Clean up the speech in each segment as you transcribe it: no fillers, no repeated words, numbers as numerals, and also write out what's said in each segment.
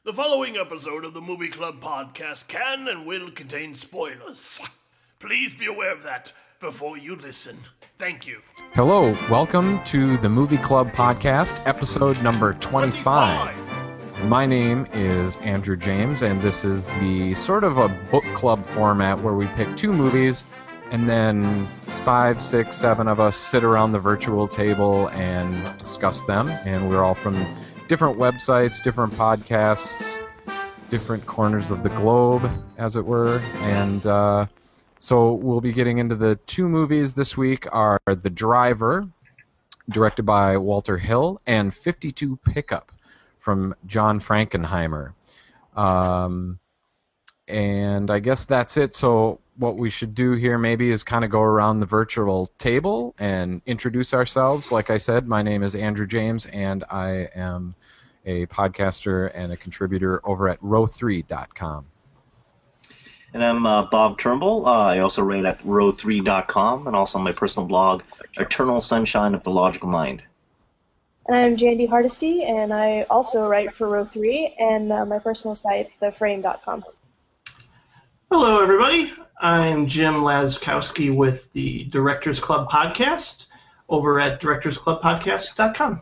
The following episode of the Movie Club podcast can and will contain spoilers. Please be aware of that before you listen. Thank you. Hello, welcome to the Movie Club podcast, episode number 25. My name is Andrew James, and this is the sort of a book club format where we pick two movies, and then 5, 6, 7 of us sit around the virtual table and discuss them. And we're all from different websites, different podcasts, different corners of the globe, as it were. And so we'll be getting into the two movies this week are The Driver, directed by Walter Hill, and 52 Pickup from John Frankenheimer. And I guess that's it. So what we should do here maybe is kind of go around the virtual table and introduce ourselves. Like I said, my name is Andrew James, and I am a podcaster and a contributor over at row3.com. And I'm Bob Turnbull. I also write at row3.com and also on my personal blog, Eternal Sunshine of the Logical Mind. And I'm Jandy Hardesty, and I also write for Row3 and my personal site, theframe.com. Hello, everybody. I'm Jim Laskowski with the Directors Club podcast over at directorsclubpodcast.com.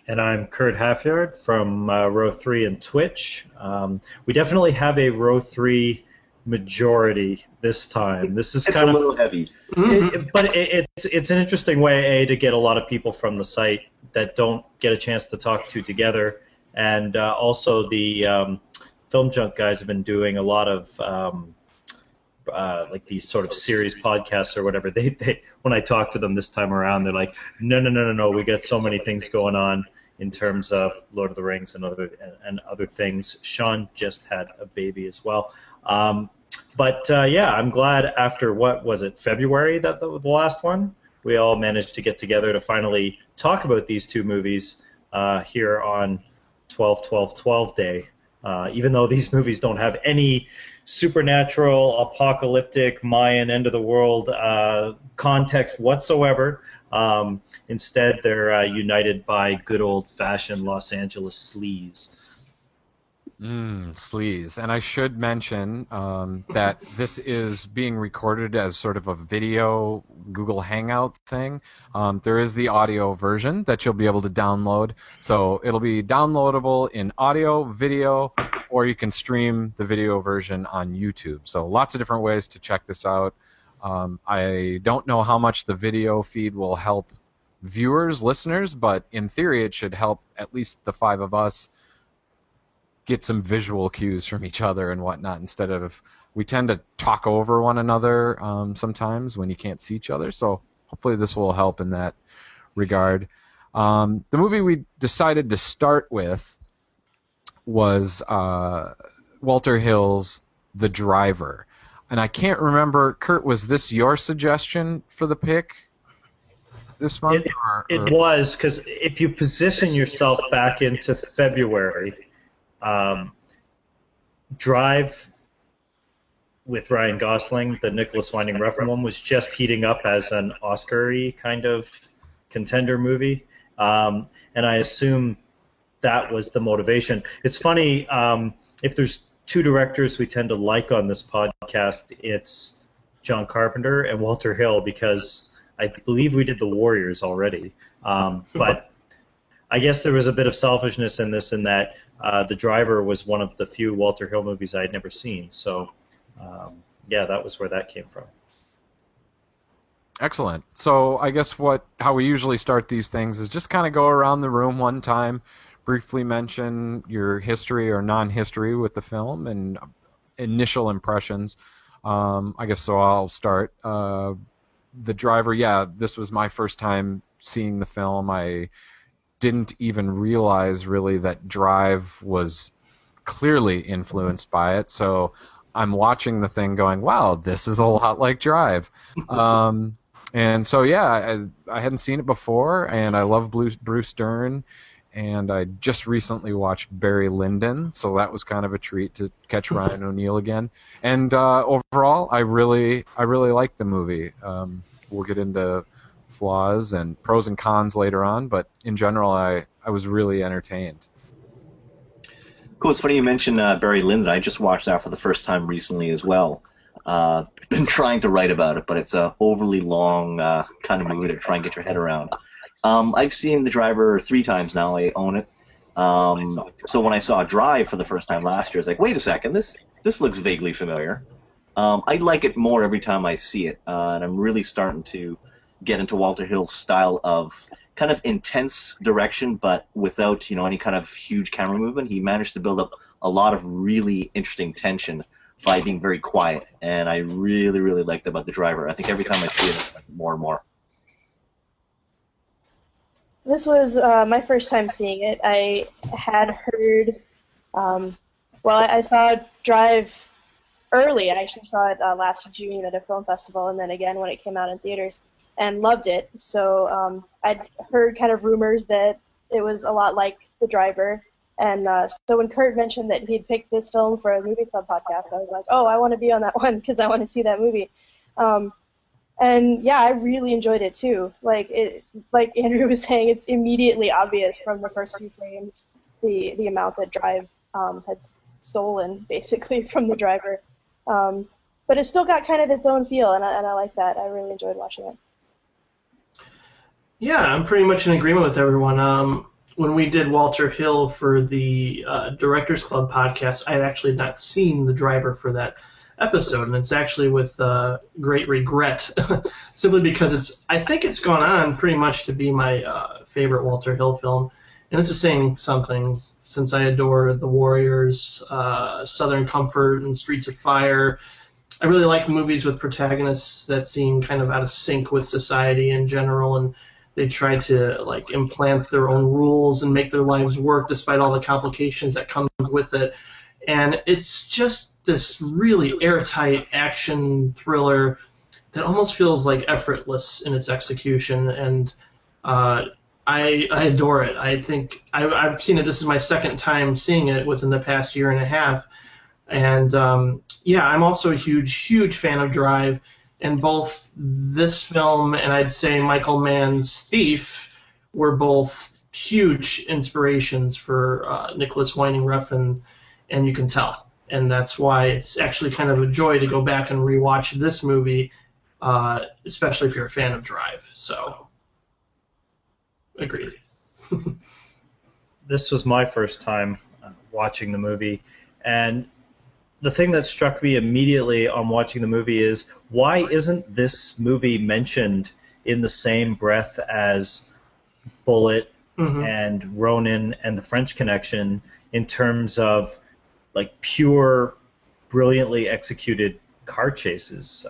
And I'm Kurt Halfyard from Row3 and Twitch. We definitely have a Row3 majority this time. This is kind a of little heavy. But it's an interesting way, to get a lot of people from the site that don't get a chance to talk to together, and also the Film Junk guys have been doing a lot of like these sort of series podcasts or whatever. They when I talk to them this time around, they're like, no, we got so many things going on in terms of Lord of the Rings and other things. Sean just had a baby as well. But I'm glad after, what was it, February, that the last one? We all managed to get together to finally talk about these two movies here on 12-12-12 Day. Even though these movies don't have any supernatural, apocalyptic, Mayan, end-of-the-world context whatsoever. Instead, they're united by good old-fashioned Los Angeles sleaze. Sleaze. And I should mention that this is being recorded as sort of a video Google Hangout thing. There is the audio version that you'll be able to download. So it'll be downloadable in audio, video, or you can stream the video version on YouTube. So lots of different ways to check this out. I don't know how much the video feed will help viewers, listeners, but in theory it should help at least the 5 of us get some visual cues from each other and whatnot, instead of, we tend to talk over one another sometimes when you can't see each other. So hopefully this will help in that regard. The movie we decided to start with was Walter Hill's The Driver. And I can't remember, Kurt, was this your suggestion for the pick this month? It was, because if you position yourself back into February, Drive with Ryan Gosling, the Nicholas Winding Refn one, was just heating up as an Oscar-y kind of contender movie, and I assume that was the motivation. It's funny, if there's two directors we tend to like on this podcast, it's John Carpenter and Walter Hill, because I believe we did The Warriors already, but I guess there was a bit of selfishness in this, in that The Driver was one of the few Walter Hill movies I had never seen. So, that was where that came from. Excellent. So I guess how we usually start these things is just kind of go around the room one time, briefly mention your history or non-history with the film and initial impressions. I guess so I'll start. The Driver, this was my first time seeing the film. I didn't even realize really that Drive was clearly influenced by it. So I'm watching the thing going, wow, this is a lot like Drive. And so, I hadn't seen it before, and I love Bruce Dern, and I just recently watched Barry Lyndon, so that was kind of a treat to catch Ryan O'Neal again. And overall, I really liked the movie. We'll get into flaws and pros and cons later on, but in general, I was really entertained. Cool. It's funny you mentioned Barry Lyndon. I just watched that for the first time recently as well. Been trying to write about it, but it's a overly long kind of movie to try and get your head around. I've seen The Driver 3 times now. I own it. So when I saw Drive for the first time last year, I was like, wait a second, this looks vaguely familiar. I like it more every time I see it, and I'm really starting to get into Walter Hill's style of kind of intense direction, but without any kind of huge camera movement. He managed to build up a lot of really interesting tension by being very quiet, and I really, really liked about The Driver. I think every time I see it, I like it more and more. This was my first time seeing it. I had heard, I saw Drive early. I actually saw it last June at a film festival, and then again when it came out in theaters, and loved it. So I'd heard kind of rumors that it was a lot like The Driver. And so when Kurt mentioned that he'd picked this film for a movie club podcast, I was like, oh, I want to be on that one because I want to see that movie. And yeah, I really enjoyed it too. Like Andrew was saying, it's immediately obvious from the first few frames the amount that Drive has stolen basically from The Driver. But it's still got kind of its own feel, and I like that. I really enjoyed watching it. Yeah, I'm pretty much in agreement with everyone. When we did Walter Hill for the Directors Club podcast, I had actually not seen The Driver for that episode, and it's actually with great regret, simply because I think it's gone on pretty much to be my favorite Walter Hill film, and this is saying something since I adore The Warriors, Southern Comfort, and Streets of Fire. I really like movies with protagonists that seem kind of out of sync with society in general, and they try to like implant their own rules and make their lives work despite all the complications that come with it. And it's just this really airtight action thriller that almost feels like effortless in its execution. And I adore it. I think I've seen it. This is my second time seeing it within the past year and a half. And yeah, I'm also a huge fan of Drive. And both this film and I'd say Michael Mann's Thief were both huge inspirations for Nicholas Winding Refn, and you can tell. And that's why it's actually kind of a joy to go back and rewatch this movie, especially if you're a fan of Drive. So, agreed. This was my first time watching the movie, and the thing that struck me immediately on watching the movie is, why isn't this movie mentioned in the same breath as Bullet and Ronin and The French Connection in terms of like pure, brilliantly executed car chases?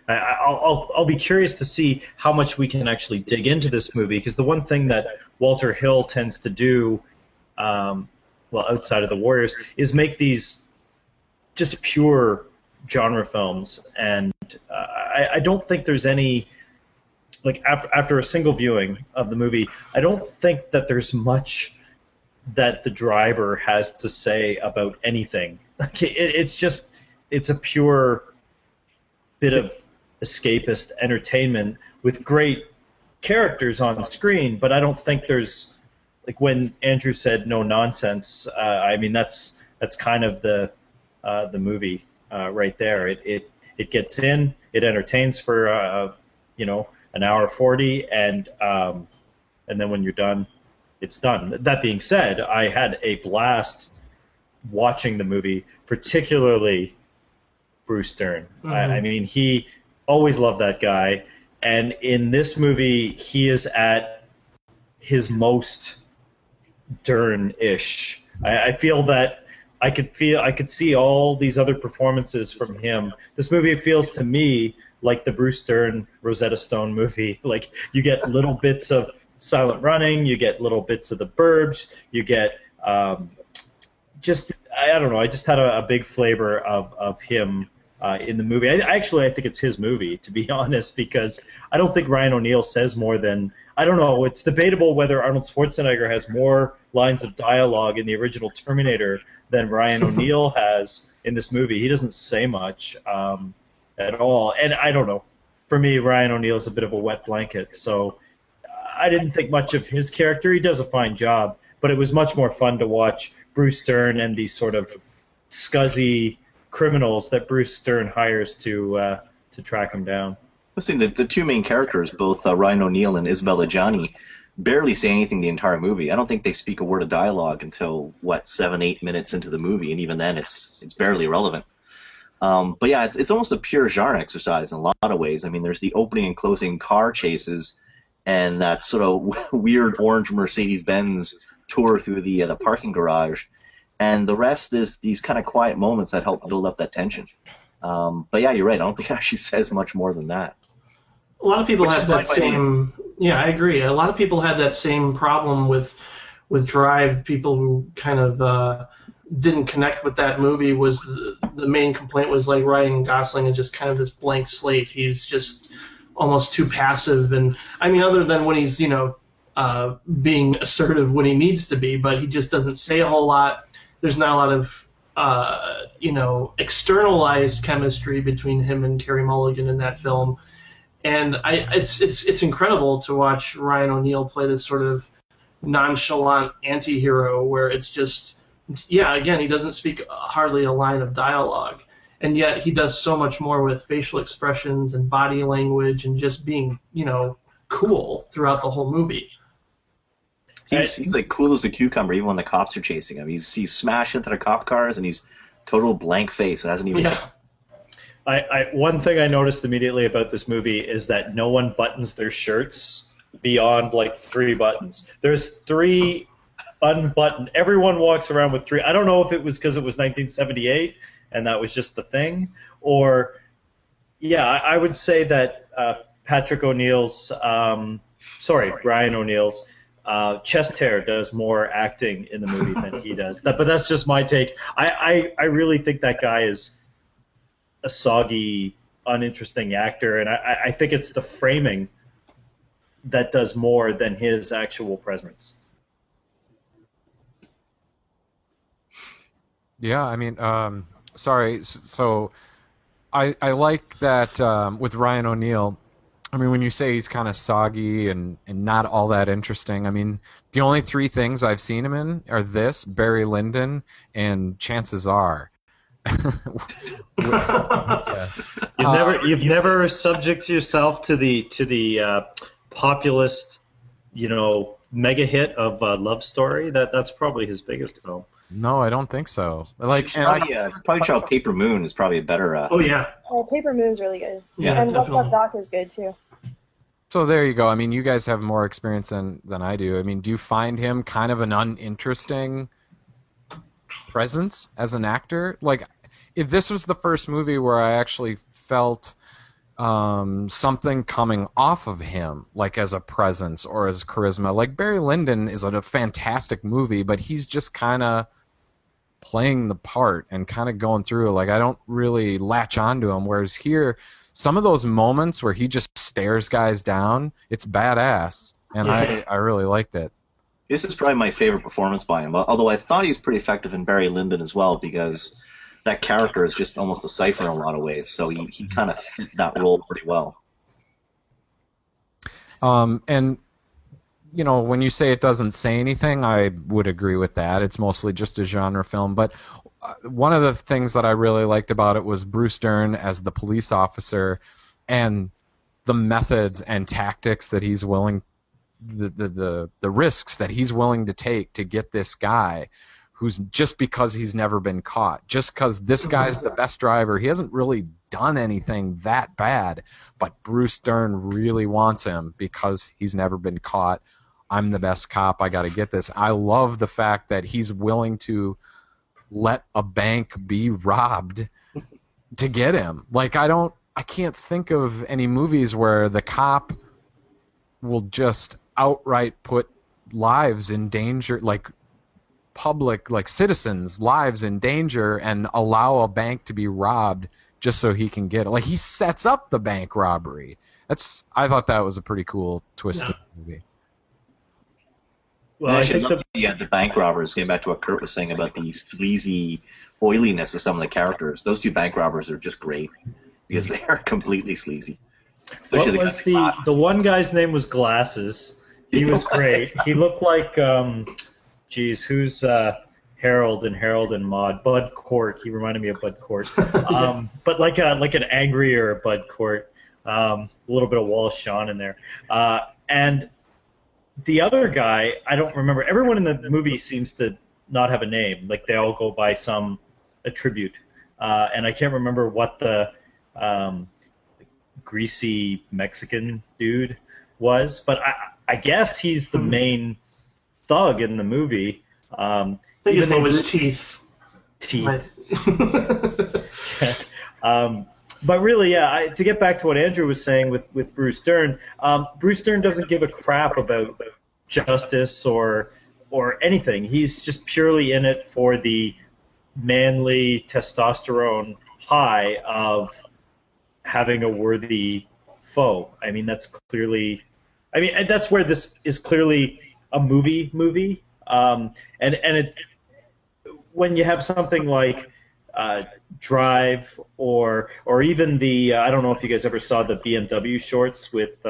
I'll be curious to see how much we can actually dig into this movie, because the one thing that Walter Hill tends to do, outside of The Warriors, is make these just pure genre films, and I don't think there's any, like after a single viewing of the movie, I don't think that there's much that The Driver has to say about anything. Like it's a pure bit of escapist entertainment with great characters on screen, but I don't think there's, like when Andrew said no nonsense, I mean that's kind of the movie right there. It gets in, it entertains for an hour 40, and then when you're done, it's done. That being said, I had a blast watching the movie, particularly Bruce Dern. I mean, he always loved that guy, and in this movie, he is at his most Dern-ish. I feel that I could see all these other performances from him. This movie feels to me like the Bruce Dern Rosetta Stone movie. Like, you get little bits of Silent Running, you get little bits of The Burbs, you get I don't know. I just had a big flavor of him in the movie. I think it's his movie, to be honest, because I don't think Ryan O'Neal says more than, I don't know, it's debatable whether Arnold Schwarzenegger has more lines of dialogue in the original Terminator than Ryan O'Neal has in this movie. He doesn't say much at all. And I don't know. For me, Ryan O'Neal's a bit of a wet blanket, so I didn't think much of his character. He does a fine job, but it was much more fun to watch Bruce Dern and these sort of scuzzy criminals that Bruce Dern hires to track him down. Listen, the two main characters, both Ryan O'Neal and Isabella Gianni, barely say anything the entire movie. I don't think they speak a word of dialogue until 7-8 minutes into the movie, and even then it's barely relevant. But yeah, it's almost a pure genre exercise in a lot of ways. I mean, there's the opening and closing car chases, and that sort of weird orange Mercedes-Benz tour through the parking garage, and the rest is these kind of quiet moments that help build up that tension. But yeah, you're right. I don't think it actually says much more than that. A lot of people had that same. Yeah, I agree. A lot of people had that same problem with Drive. People who kind of didn't connect with that movie was the main complaint was like Ryan Gosling is just kind of this blank slate. He's just almost too passive, and I mean, other than when he's being assertive when he needs to be, but he just doesn't say a whole lot. There's not a lot of externalized chemistry between him and Carey Mulligan in that film. And it's incredible to watch Ryan O'Neal play this sort of nonchalant anti-hero where it's just, again, he doesn't speak hardly a line of dialogue. And yet he does so much more with facial expressions and body language and just being, cool throughout the whole movie. He's like cool as a cucumber even when the cops are chasing him. He's smashed into the cop cars and he's total blank face. It hasn't even One thing I noticed immediately about this movie is that no one buttons their shirts beyond like 3 buttons. There's 3 unbuttoned. Everyone walks around with 3. I don't know if it was because it was 1978 and that was just the thing, or I would say that Ryan O'Neal's chest hair does more acting in the movie than he does. But that's just my take. I really think that guy is a soggy, uninteresting actor, and I think it's the framing that does more than his actual presence. Yeah, I mean, sorry. So I like that with Ryan O'Neal. I mean, when you say he's kind of soggy and not all that interesting, I mean, the only 3 things I've seen him in are this, Barry Lyndon, and Chances Are. You've never subjected yourself to the populist, mega hit of Love Story. That's probably his biggest film. No, I don't think so. Probably try Paper Moon is probably a better. Paper Moon's really good. Yeah, and definitely. What's Up Doc is good too. So there you go. I mean, you guys have more experience than I do. I mean, do you find him kind of an uninteresting presence as an actor? Like, if this was the first movie where I actually felt something coming off of him, like as a presence or as charisma. Like Barry Lyndon is a fantastic movie, but he's just kind of playing the part and kind of going through. Like, I don't really latch onto him. Whereas here, some of those moments where he just stares guys down, it's badass, and I really liked it. This is probably my favorite performance by him, although I thought he was pretty effective in Barry Lyndon as well, because that character is just almost a cipher in a lot of ways, so he kind of fit that role pretty well. And, when you say it doesn't say anything, I would agree with that. It's mostly just a genre film, but one of the things that I really liked about it was Bruce Dern as the police officer and the methods and tactics that he's willing, the risks that he's willing to take to get this guy who's just because he's never been caught. Just because this guy's the best driver. He hasn't really done anything that bad, but Bruce Dern really wants him because he's never been caught. I'm the best cop. I got to get this. I love the fact that he's willing to let a bank be robbed to get him. Like, I can't think of any movies where the cop will just outright put lives in danger, like public, like citizens' lives in danger, and allow a bank to be robbed just so he can get it. Like, he sets up the bank robbery. I thought that was a pretty cool twist in the movie. Well, I actually love the bank robbers, getting back to what Kurt was saying about the sleazy oiliness of some of the characters. Those 2 bank robbers are just great because they are completely sleazy. What was the one guy's name was Glasses. He was great. He looked like, who's Harold and Maude. Bud Cort. He reminded me of Bud Cort, but like an angrier Bud Cort. A little bit of Wallace Shawn in there, and the other guy, I don't remember. Everyone in the movie seems to not have a name. Like they all go by some attribute, and I can't remember what the greasy Mexican dude was, but I guess he's the main thug in the movie. I think his name was Teeth. Teeth. But really, yeah, to get back to what Andrew was saying with Bruce Dern, Bruce Dern doesn't give a crap about justice or anything. He's just purely in it for the manly testosterone high of having a worthy foe. I mean, that's where this is clearly a movie. And it, when you have something like Drive or even the I don't know if you guys ever saw the BMW shorts with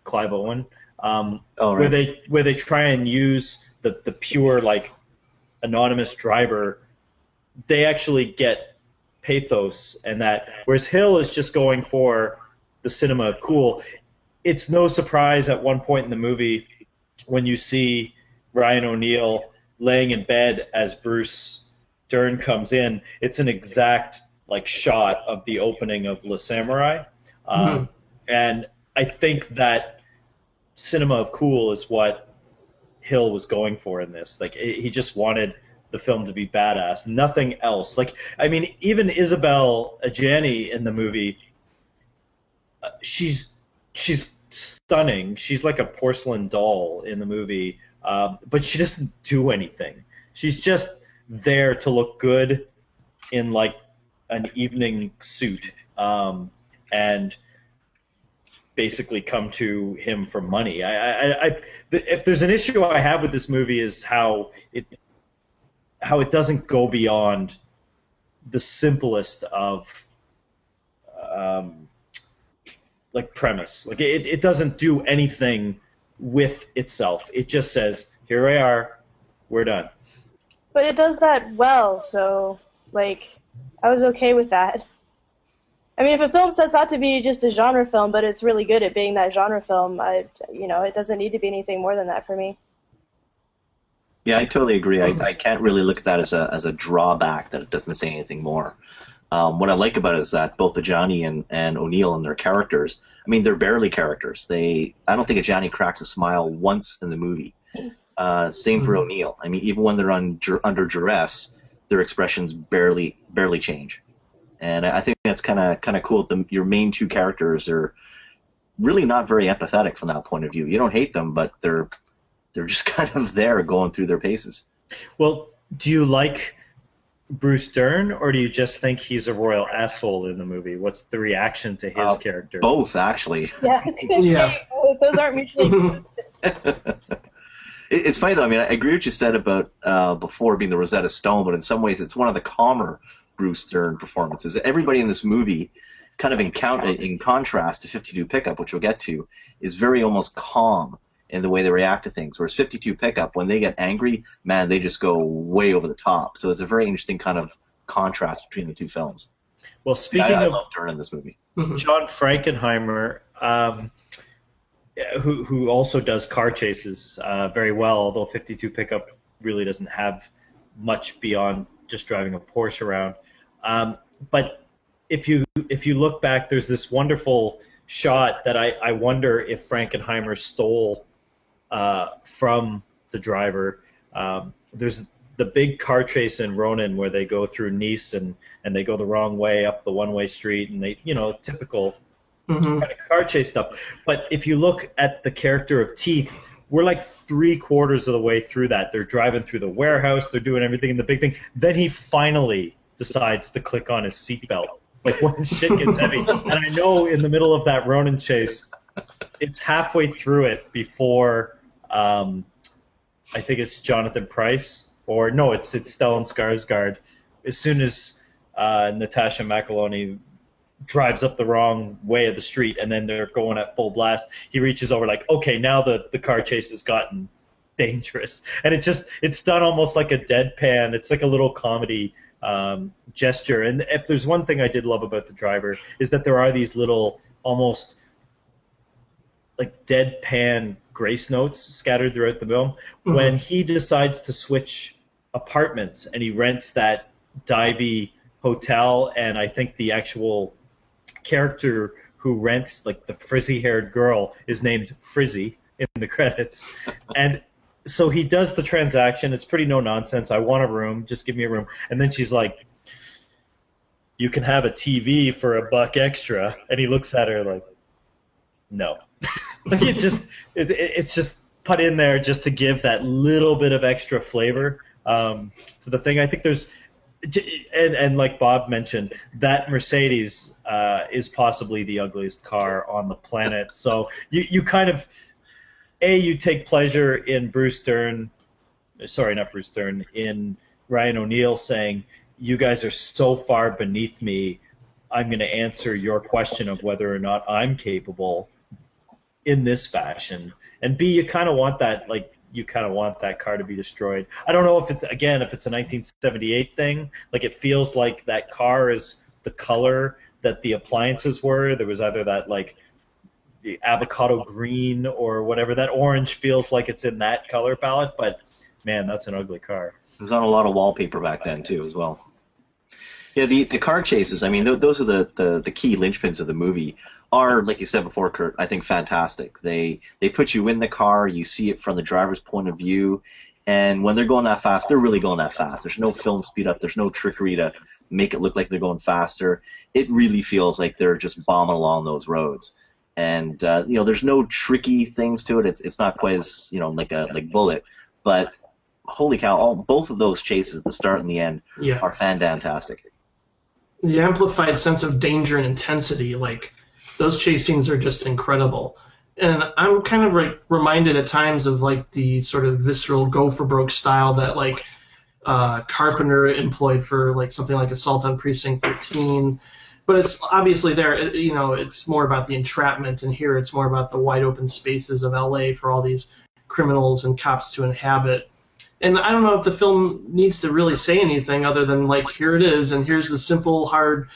Clive Owen, right. where they try and use the pure like anonymous driver. They actually get pathos and that, whereas Hill is just going for the cinema of cool. It's no surprise at one point in the movie when you see Ryan O'Neal laying in bed as Bruce Dern comes in, it's an exact like shot of the opening of Le Samurai, and I think that cinema of cool is what Hill was going for in this. Like he just wanted the film to be badass, nothing else. Like I mean, even Isabel Adjani in the movie, she's stunning. She's like a porcelain doll in the movie, but she doesn't do anything. She's just there to look good in like an evening suit, and basically come to him for money. If there's an issue I have with this movie is how it doesn't go beyond the simplest of like premise. Like it doesn't do anything with itself. It just says, here we are, we're done. But it does that well, so, like, I was okay with that. I mean, if a film sets out to be just a genre film, but it's really good at being that genre film, it doesn't need to be anything more than that for me. Yeah, I totally agree. I can't really look at that as a drawback that it doesn't say anything more. What I like about it is that both Adjani and O'Neal and their characters, I mean, they're barely characters. I don't think Adjani cracks a smile once in the movie. Same for O'Neal. I mean, even when they're under duress, their expressions barely change, and I think that's kind of cool. Your main two characters are really not very empathetic from that point of view. You don't hate them, but they're just kind of there going through their paces. Well, do you like Bruce Dern, or do you just think he's a royal asshole in the movie? What's the reaction to his character? Both, actually. Yeah, I was going to say, those aren't mutually exclusive. It's funny, though. I mean, I agree with what you said about before being the Rosetta Stone, but in some ways it's one of the calmer Bruce Dern performances. Everybody in this movie, kind of in contrast to 52 Pickup, which we'll get to, is very almost calm in the way they react to things. Whereas 52 Pickup, when they get angry, man, they just go way over the top. So it's a very interesting kind of contrast between the two films. Well, speaking I of love Dern in this movie. John Frankenheimer, who also does car chases very well, although 52 Pickup really doesn't have much beyond just driving a Porsche around. But if you look back, there's this wonderful shot that I wonder if Frankenheimer stole from the driver. There's the big car chase in Ronin where they go through Nice and they go the wrong way up the one-way street, and they, typical kind of car chase stuff. But if you look at the character of Teeth, we're like 3/4 of the way through that. They're driving through the warehouse, they're doing everything in the big thing. Then he finally decides to click on his seatbelt. Like when shit gets heavy. And I know in the middle of that Ronin chase, it's halfway through it before I think it's Jonathan Pryce, or no, it's Stellan Skarsgård. As soon as Natasha McElhonney drives up the wrong way of the street, and then they're going at full blast, he reaches over like, okay, now the car chase has gotten dangerous, and it's done almost like a deadpan. It's like a little comedy gesture. And if there's one thing I did love about The Driver is that there are these little almost like deadpan grace notes scattered throughout the film. When he decides to switch apartments and he rents that divey hotel, and I think the actual character who rents, like the frizzy-haired girl, is named Frizzy in the credits. And so he does the transaction. It's pretty no-nonsense. I want a room. Just give me a room. And then she's like, you can have a TV for $1 extra. And he looks at her like, no. Like it's just put in there just to give that little bit of extra flavor to the thing. I think there's, and like Bob mentioned, that Mercedes is possibly the ugliest car on the planet. So you kind of, you take pleasure in in Ryan O'Neal saying, you guys are so far beneath me, I'm going to answer your question of whether or not I'm capable in this fashion. And B, you kind of want that, that car to be destroyed. I don't know if it's a 1978 thing. Like, it feels like that car is the color that the appliances were. There was either that, like, the avocado green or whatever. That orange feels like it's in that color palette, but man, that's an ugly car. It was on a lot of wallpaper back then too, as well. Yeah, the car chases. I mean, those are the key linchpins of the movie. Are, like you said before, Kurt, I think fantastic. They put you in the car, you see it from the driver's point of view, and when they're going that fast, they're really going that fast. There's no film speed up. There's no trickery to make it look like they're going faster. It really feels like they're just bombing along those roads. And there's no tricky things to it. It's not quite as like Bullet, but holy cow! Both of those chases, the start and the end, are fantastic. The amplified sense of danger and intensity, like those chase scenes, are just incredible. And I'm kind of like reminded at times of like the sort of visceral go for broke style that like Carpenter employed for like something like Assault on Precinct 13. But it's obviously there, it's more about the entrapment, and here it's more about the wide open spaces of LA for all these criminals and cops to inhabit. And I don't know if the film needs to really say anything other than, like, here it is, and here's the simple, hard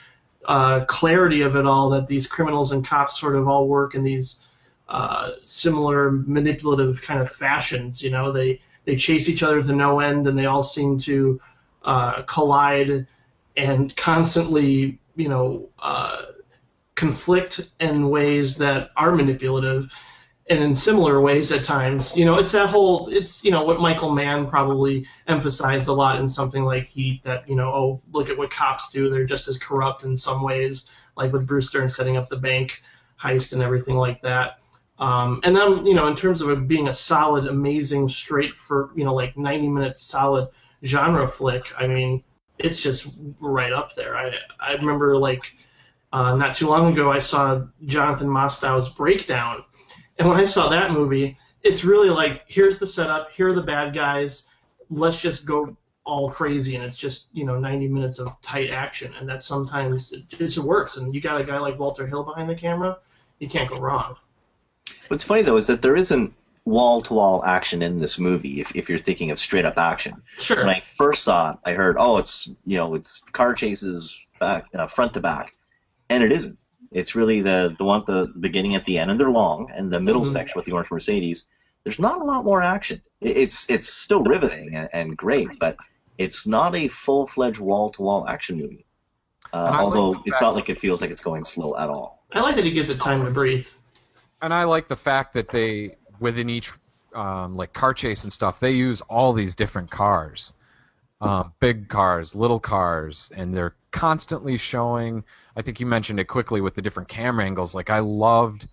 clarity of it all, that these criminals and cops sort of all work in these similar manipulative kind of fashions. They chase each other to no end, and they all seem to collide and constantly conflict in ways that are manipulative, and in similar ways at times. It's that whole, what Michael Mann probably emphasized a lot in something like Heat, that, look at what cops do. They're just as corrupt in some ways, like with Bruce Dern setting up the bank heist and everything like that. And then, in terms of it being a solid, amazing, straight for, 90-minute solid genre flick, I mean, it's just right up there. I remember, not too long ago, I saw Jonathan Mostow's Breakdown. And when I saw that movie, it's really like, here's the setup, here are the bad guys, let's just go all crazy. And it's just, 90 minutes of tight action. And that sometimes it just works. And you got a guy like Walter Hill behind the camera, you can't go wrong. What's funny, though, is that there isn't wall-to-wall action in this movie, if you're thinking of straight-up action. Sure. When I first saw it, I heard, it's car chases back, front to back. And it isn't. It's really the one at the beginning, at the end, and they're long. And the middle section with the orange Mercedes, there's not a lot more action. It's still riveting and great, but it's not a full-fledged wall-to-wall action movie. Although it's not like it feels like it's going slow at all. I like that he gives it time to breathe. And I like the fact that they, within each car chase and stuff, they use all these different cars. Big cars, little cars, and they're constantly showing. I think you mentioned it quickly with the different camera angles. Like, I loved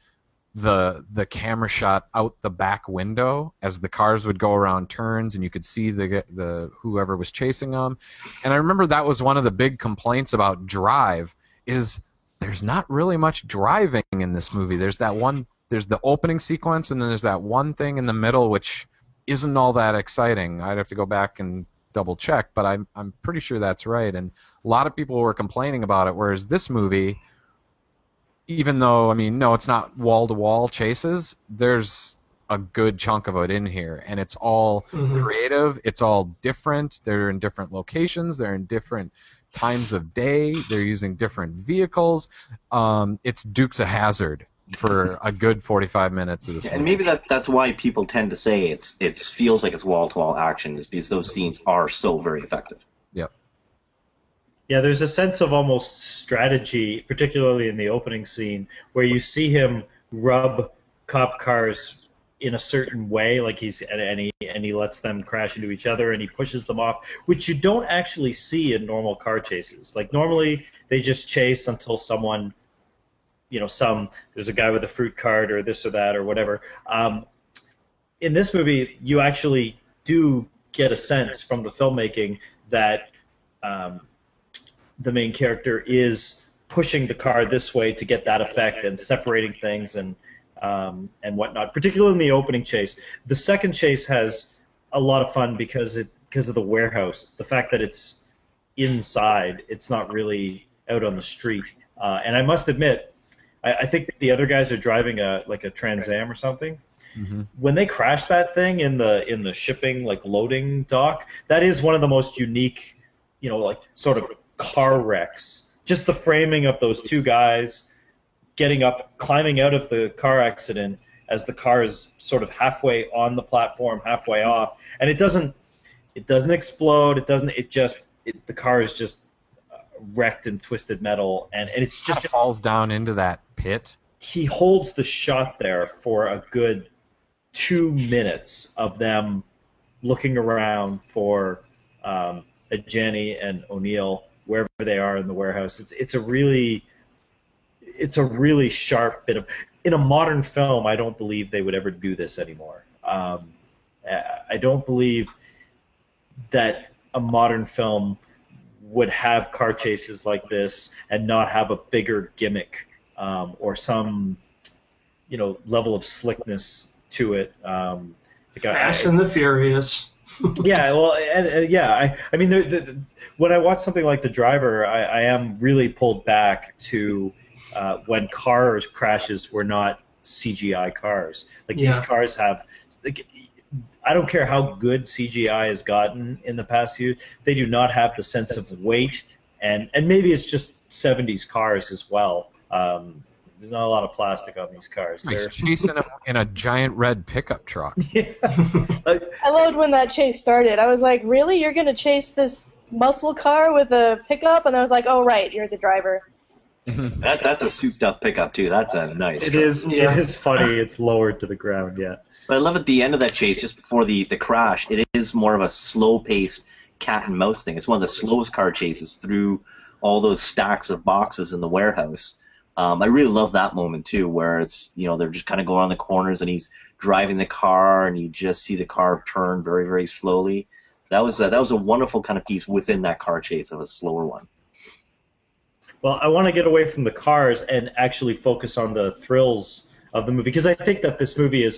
the camera shot out the back window as the cars would go around turns, and you could see the whoever was chasing them. And I remember that was one of the big complaints about Drive, is there's not really much driving in this movie. There's the opening sequence, and then there's that one thing in the middle which isn't all that exciting. I'd have to go back and double check, but I'm pretty sure that's right. And a lot of people were complaining about it, whereas this movie, even though, no, it's not wall-to-wall chases, there's a good chunk of it in here, and it's all creative. It's all different. They're in different locations. They're in different times of day. They're using different vehicles. It's Dukes of Hazzard for a good 45 minutes of this movie. And maybe that's why people tend to say it feels like it's wall-to-wall action, is because those scenes are so very effective. Yep. Yeah, there's a sense of almost strategy, particularly in the opening scene, where you see him rub cop cars in a certain way, like and he lets them crash into each other, and he pushes them off, which you don't actually see in normal car chases. Like normally they just chase until someone, there's a guy with a fruit cart or this or that or whatever. In this movie, you actually do get a sense from the filmmaking that the main character is pushing the car this way to get that effect and separating things and whatnot, particularly in the opening chase. The second chase has a lot of fun because of the warehouse. The fact that it's inside, it's not really out on the street. And I must admit, I think the other guys are driving a Trans Am or something. Mm-hmm. When they crash that thing in the shipping loading dock, that is one of the most unique, sort of car wrecks. Just the framing of those two guys getting up, climbing out of the car accident as the car is sort of halfway on the platform, halfway off, and it doesn't explode. The car is just wrecked and twisted metal, and it's just falls down into that pit. He holds the shot there for a good 2 minutes of them looking around for Jenny and O'Neill wherever they are in the warehouse. It's a really sharp bit of. In a modern film, I don't believe they would ever do this anymore. I don't believe that a modern film would have car chases like this and not have a bigger gimmick or some level of slickness to it. Fast and the Furious. Yeah, well, I mean, when I watch something like The Driver, I am really pulled back to when car crashes were not CGI cars. These cars have, I don't care how good CGI has gotten in the past year, they do not have the sense of weight, and maybe it's just 70s cars as well. There's not a lot of plastic on these cars. He's chasing him in a giant red pickup truck. Yeah. I loved when that chase started. I was like, really? You're going to chase this muscle car with a pickup? And I was like, oh, right, you're the driver. That's a souped-up pickup, too. That's a nice It truck. is. Yeah. It is funny. It's lowered to the ground, yeah. But I love at the end of that chase, just before the crash, it is more of a slow-paced cat-and-mouse thing. It's one of the slowest car chases through all those stacks of boxes in the warehouse. I really love that moment too, where it's they're just kind of going on the corners and he's driving the car and you just see the car turn very, very slowly. That was a wonderful kind of piece within that car chase of a slower one. Well, I want to get away from the cars and actually focus on the thrills of the movie, because I think that this movie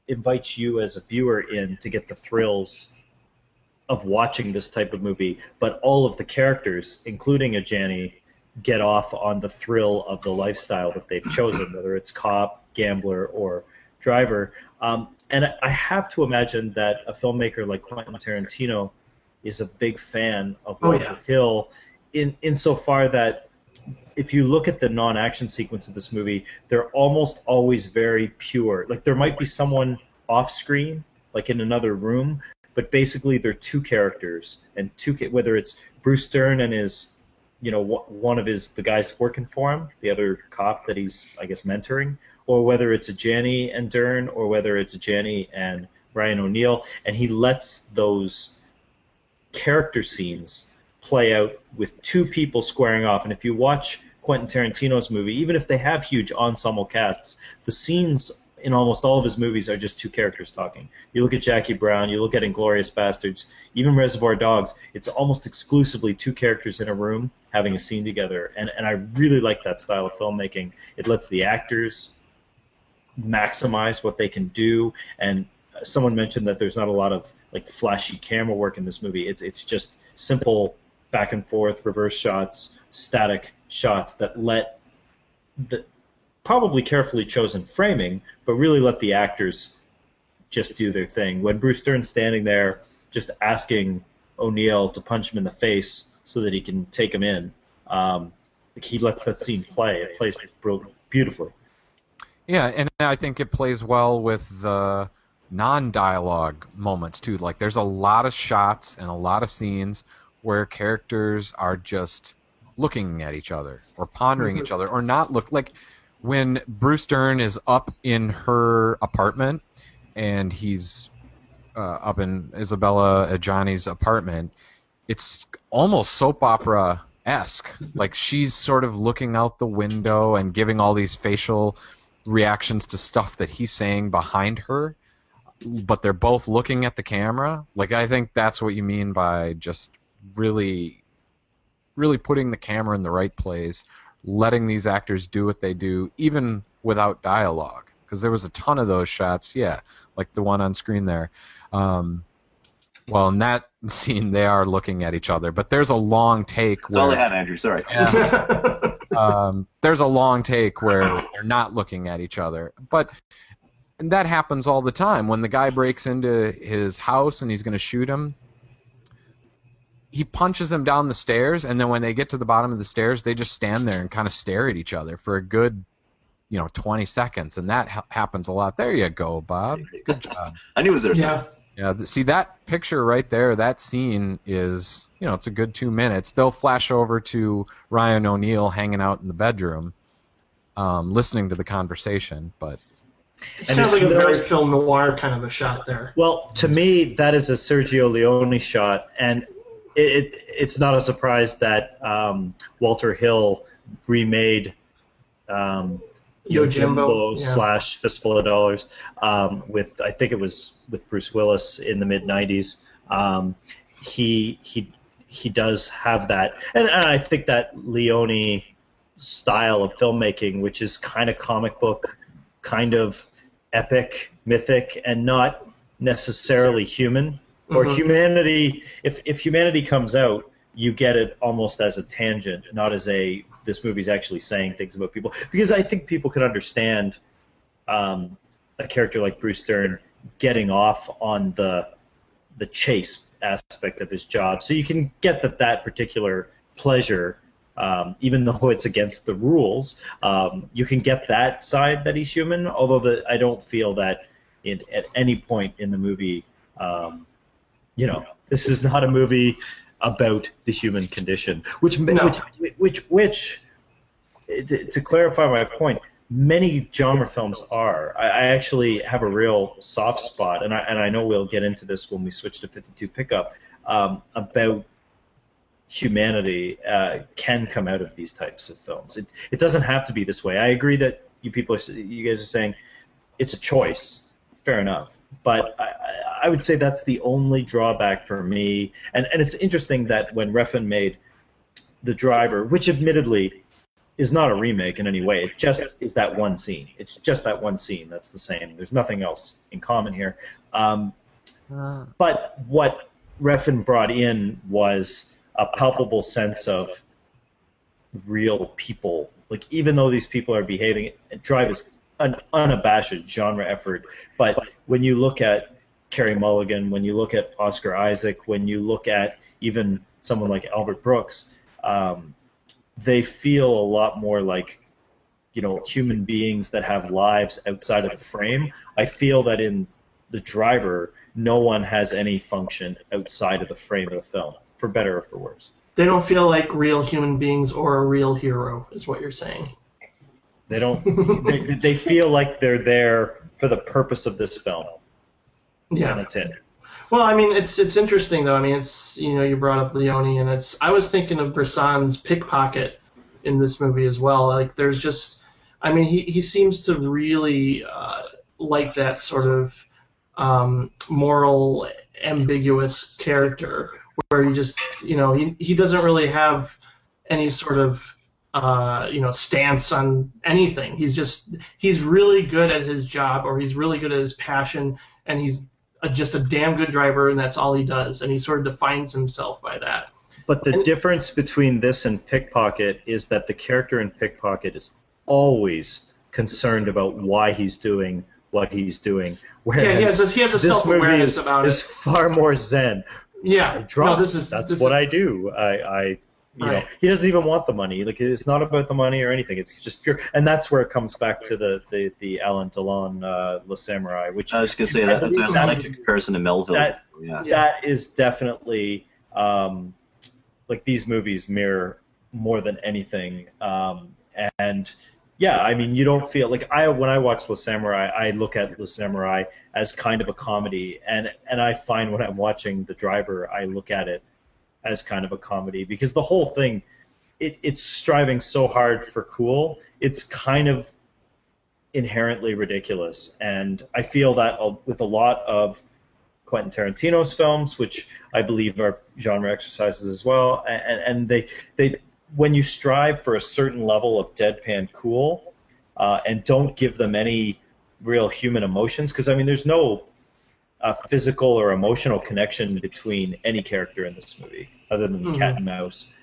invites you as a viewer in to get the thrills of watching this type of movie, but all of the characters, including Ajani, get off on the thrill of the lifestyle that they've chosen, whether it's cop, gambler, or driver. And I have to imagine that a filmmaker like Quentin Tarantino is a big fan of Walter Hill, insofar that if you look at the non-action sequence of this movie, they're almost always very pure. There might be someone off-screen, in another room, but basically they're two characters, and whether it's Bruce Dern and his one of the guys working for him, the other cop that he's, I guess, mentoring, or whether it's Ajani and Dern, or whether it's Ajani and Ryan O'Neill, and he lets those character scenes play out with two people squaring off. And if you watch Quentin Tarantino's movie, even if they have huge ensemble casts, the scenes in almost all of his movies are just two characters talking. You look at Jackie Brown, you look at Inglourious Bastards, even Reservoir Dogs, it's almost exclusively two characters in a room having a scene together. And I really like that style of filmmaking. It lets the actors maximize what they can do. And someone mentioned that there's not a lot of flashy camera work in this movie. It's just simple back and forth, reverse shots, static shots that let the probably carefully chosen framing, but really let the actors just do their thing. When Bruce Dern's standing there just asking O'Neill to punch him in the face so that he can take him in, he lets that scene play. It plays beautifully. Yeah, and I think it plays well with the non-dialogue moments too. Like there's a lot of shots and a lot of scenes where characters are just looking at each other or pondering each other or not look. Like when Bruce Dern is up in her apartment and he's up in Isabella Adjani's apartment, it's almost soap opera-esque. Like she's sort of looking out the window and giving all these facial reactions to stuff that he's saying behind her, but they're both looking at the camera. Like I think that's what you mean by just really putting the camera in the right place, letting these actors do what they do, even without dialogue. Because there was a ton of those shots, yeah, like the one on screen there. Well, in that scene, they are looking at each other, but there's a long take. That's all I had, Andrew. Sorry. Yeah. There's a long take where they're not looking at each other, but that happens all the time. When the guy breaks into his house and he's going to shoot him, he punches him down the stairs, and then when they get to the bottom of the stairs, they just stand there and kind of stare at each other for a good, 20 seconds, and that happens a lot. There you go, Bob. Good job. I knew it was there. Yeah. Yeah, see that picture right there, that scene is, it's a good 2 minutes. They'll flash over to Ryan O'Neal hanging out in the bedroom, listening to the conversation, but... It's kind of like a very film noir kind of a shot there. Well, to me, that is a Sergio Leone shot, and it's not a surprise that Walter Hill remade Yojimbo / Fistful of Dollars with, I think it was with Bruce Willis in the mid-'90s. He does have that, and I think that Leone style of filmmaking, which is kind of comic book, kind of epic, mythic, and not necessarily human. Or humanity, if humanity comes out, you get it almost as a tangent, not as this movie's actually saying things about people. Because I think people can understand a character like Bruce Dern getting off on the chase aspect of his job. So you can get that particular pleasure, even though it's against the rules, you can get that side that he's human, although I don't feel that at any point in the movie... this is not a movie about the human condition. Which to clarify my point, many genre films are. I actually have a real soft spot, and I know we'll get into this when we switch to 52 Pickup, about humanity can come out of these types of films. It doesn't have to be this way. I agree that you guys are saying it's a choice. Fair enough. But I would say that's the only drawback for me. And it's interesting that when Refn made The Driver, which admittedly is not a remake in any way, it just is that one scene. It's just that one scene that's the same. There's nothing else in common here. But what Refn brought in was a palpable sense of real people. Like, even though these people are behaving, Drive is an unabashed genre effort, but when you look at Carey Mulligan, when you look at Oscar Isaac, when you look at even someone like Albert Brooks, they feel a lot more like human beings that have lives outside of the frame. I feel that in The Driver, no one has any function outside of the frame of the film, for better or for worse. They don't feel like real human beings or a real hero, is what you're saying. They don't. they feel like they're there for the purpose of this film. Yeah, and that's it. Well, I mean, it's interesting though. I mean, it's you brought up Leone, and I was thinking of Bresson's Pickpocket in this movie as well. Like, there's just, I mean, he seems to really like that sort of moral, ambiguous character where he just, he doesn't really have any sort of stance on anything. He's really good at his job, or he's really good at his passion, and he's just a damn good driver, and that's all he does, and he sort of defines himself by that. But the difference between this and Pickpocket is that the character in Pickpocket is always concerned about why he's doing what he's doing. Whereas he has a this self-awareness movie about it. is far more zen. Yeah, I drive. this That's is what I do. I you know, Right. he doesn't even want the money. Like, it's not about the money or anything. It's just pure, and that's where it comes back to the Alain Delon Le Samurai, which I was going to say that I like the comparison to Melville. that is definitely like, these movies mirror more than anything. And yeah, I mean, you don't feel like, when I watch Le Samurai, I look at Le Samurai as kind of a comedy, and I find when I'm watching The Driver, I look at it as kind of a comedy, because the whole thing, it's striving so hard for cool, it's kind of inherently ridiculous. And I feel that with a lot of Quentin Tarantino's films, which I believe are genre exercises as well, and they when you strive for a certain level of deadpan cool, and don't give them any real human emotions, because I mean, there's no physical or emotional connection between any character in this movie other than the cat and mouse.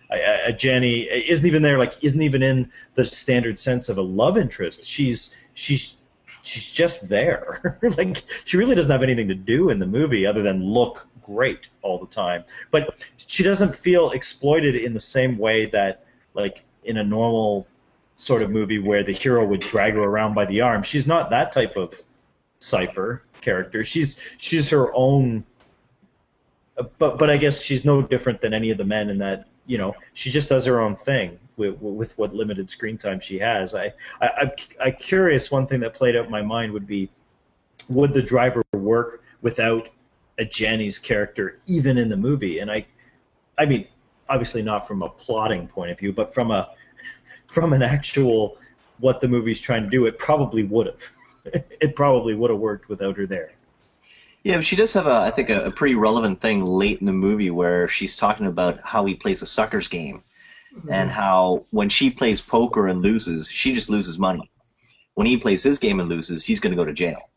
Jenny isn't even there, like, isn't even in the standard sense of a love interest. She's just there. Like, she really doesn't have anything to do in the movie other than look great all the time. But she doesn't feel exploited in the same way that, like, in a normal sort of movie where the hero would drag her around by the arm. She's not that type of Cypher character. She's her own, but I guess she's no different than any of the men in that, you know, she just does her own thing with what limited screen time she has. I'm curious, one thing that played out in my mind would be, would The Driver work without a Jani's character even in the movie? And I mean, obviously not from a plotting point of view, but from an actual what the movie's trying to do, it probably would have. It probably would have worked without her there. Yeah, but she does have, I think, a pretty relevant thing late in the movie where she's talking about how he plays a sucker's game, and how when she plays poker and loses, she just loses money. When he plays his game and loses, he's going to go to jail.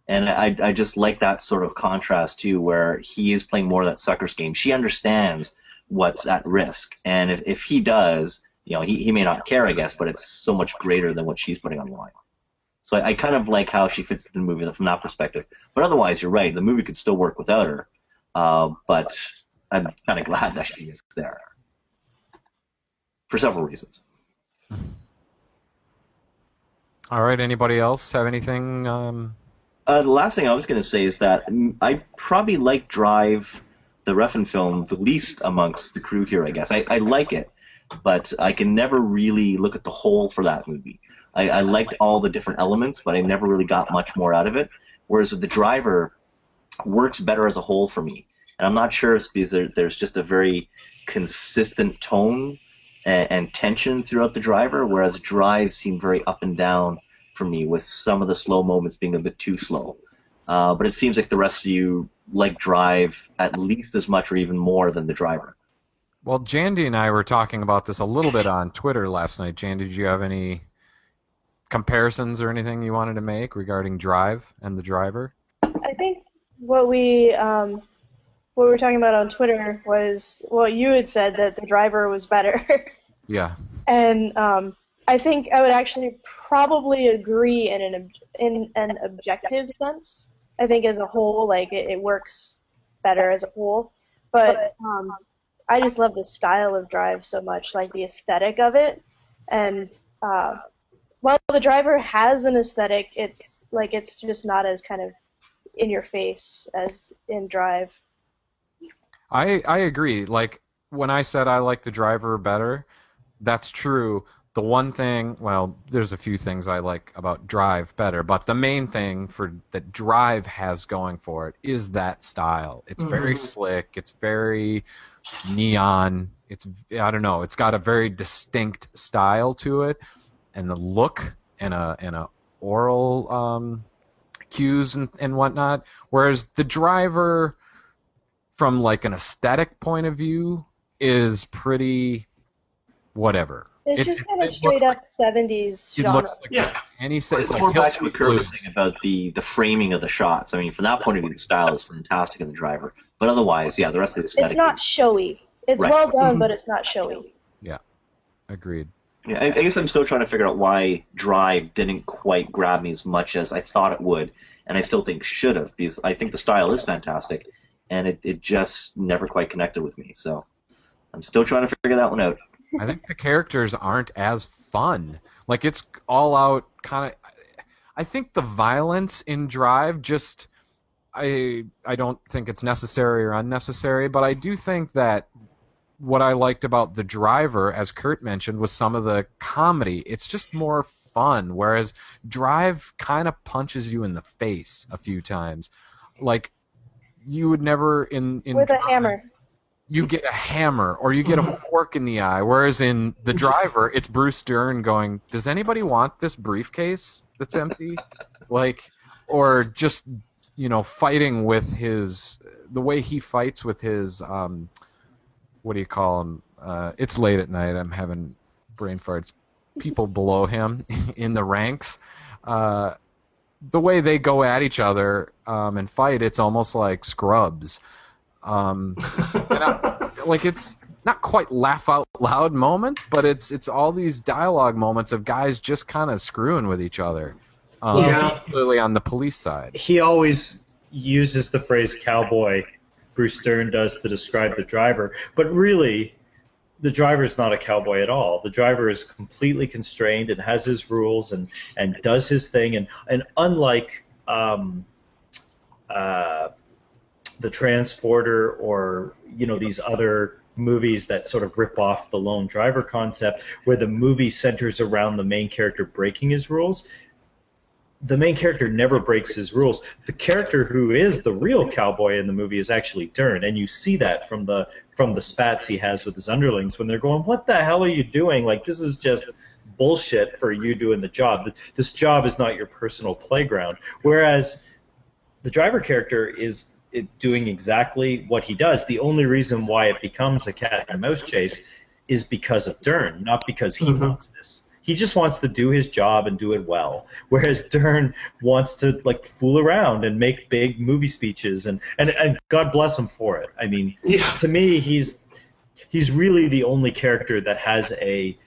And I just like that sort of contrast, too, where he is playing more of that sucker's game. She understands what's at risk, and if he does, you know, he may not care, I guess, but it's so much greater than what she's putting on the line. So I kind of like how she fits in the movie from that perspective. But otherwise, you're right. The movie could still work without her. But I'm kind of glad that she is there. For several reasons. All right. Anybody else have anything? The last thing I was going to say is that I probably like Drive, the Refn film, the least amongst the crew here, I guess. I like it, but I can never really look at the whole for that movie. I liked all the different elements, but I never really got much more out of it. Whereas with The Driver, works better as a whole for me. And I'm not sure if it's because there's just a very consistent tone and tension throughout The Driver, whereas Drive seemed very up and down for me, with some of the slow moments being a bit too slow. But it seems like the rest of you like Drive at least as much or even more than The Driver. Well, Jandy and I were talking about this a little bit on Twitter last night. Jandy, did you have any comparisons or anything you wanted to make regarding Drive and The Driver? I think what we were talking about on Twitter was, well, you had said that The Driver was better. Yeah. And I think I would actually probably agree in an objective sense. I think as a whole, like, it works better as a whole. But I just love the style of Drive so much, like the aesthetic of it. And while The Driver has an aesthetic, it's just not as kind of in your face as in Drive. I agree. Like, when I said I like The Driver better, that's true. The one thing, well, there's a few things I like about Drive better, but the main thing that Drive has going for it is that style. It's very slick. It's very neon. I don't know. It's got a very distinct style to it, and the look and a oral cues and whatnot. Whereas The Driver, from like an aesthetic point of view, is pretty whatever. It's just kind of straight up 70s genre. It looks like just any set. It's like more Hill back to what Street Kurt was Blues. saying about the framing of the shots. I mean, from that point of view, the style is fantastic in The Driver. But otherwise, yeah, the rest of the aesthetic. It's not showy. It's Right. well done, but it's not showy. Yeah, agreed. Yeah, I guess I'm still trying to figure out why Drive didn't quite grab me as much as I thought it would, and I still think should have, because I think the style is fantastic, and it just never quite connected with me. So I'm still trying to figure that one out. I think the characters aren't as fun. Like, it's all out kind of. I think the violence in Drive just. I don't think it's necessary or unnecessary, but I do think that what I liked about The Driver, as Kurt mentioned, was some of the comedy. It's just more fun, whereas Drive kind of punches you in the face a few times. Like, you would never in With a Drive, hammer. you get a hammer or you get a fork in the eye, whereas in The Driver, it's Bruce Dern going, does anybody want this briefcase that's empty? Like, or just, fighting with the way he fights with his, what do you call him? It's late at night. I'm having brain farts. People below him in the ranks. The way they go at each other and fight, it's almost like Scrubs. It's not quite laugh out loud moments, but it's all these dialogue moments of guys just kind of screwing with each other. Particularly on the police side. He always uses the phrase cowboy, Bruce Dern does, to describe the driver, but really the driver is not a cowboy at all. The driver is completely constrained and has his rules and does his thing, and unlike the Transporter or these other movies that sort of rip off the lone driver concept, where the movie centers around the main character breaking his rules, the main character never breaks his rules. The character who is the real cowboy in the movie is actually Dern, and you see that from the spats he has with his underlings when they're going, "What the hell are you doing? Like, this is just bullshit for you doing the job. This job is not your personal playground." Whereas the driver character is doing exactly what he does. The only reason why it becomes a cat and mouse chase is because of Dern, not because he wants this. He just wants to do his job and do it well. Whereas Dern wants to fool around and make big movie speeches, and God bless him for it. I mean, to me, he's really the only character that has a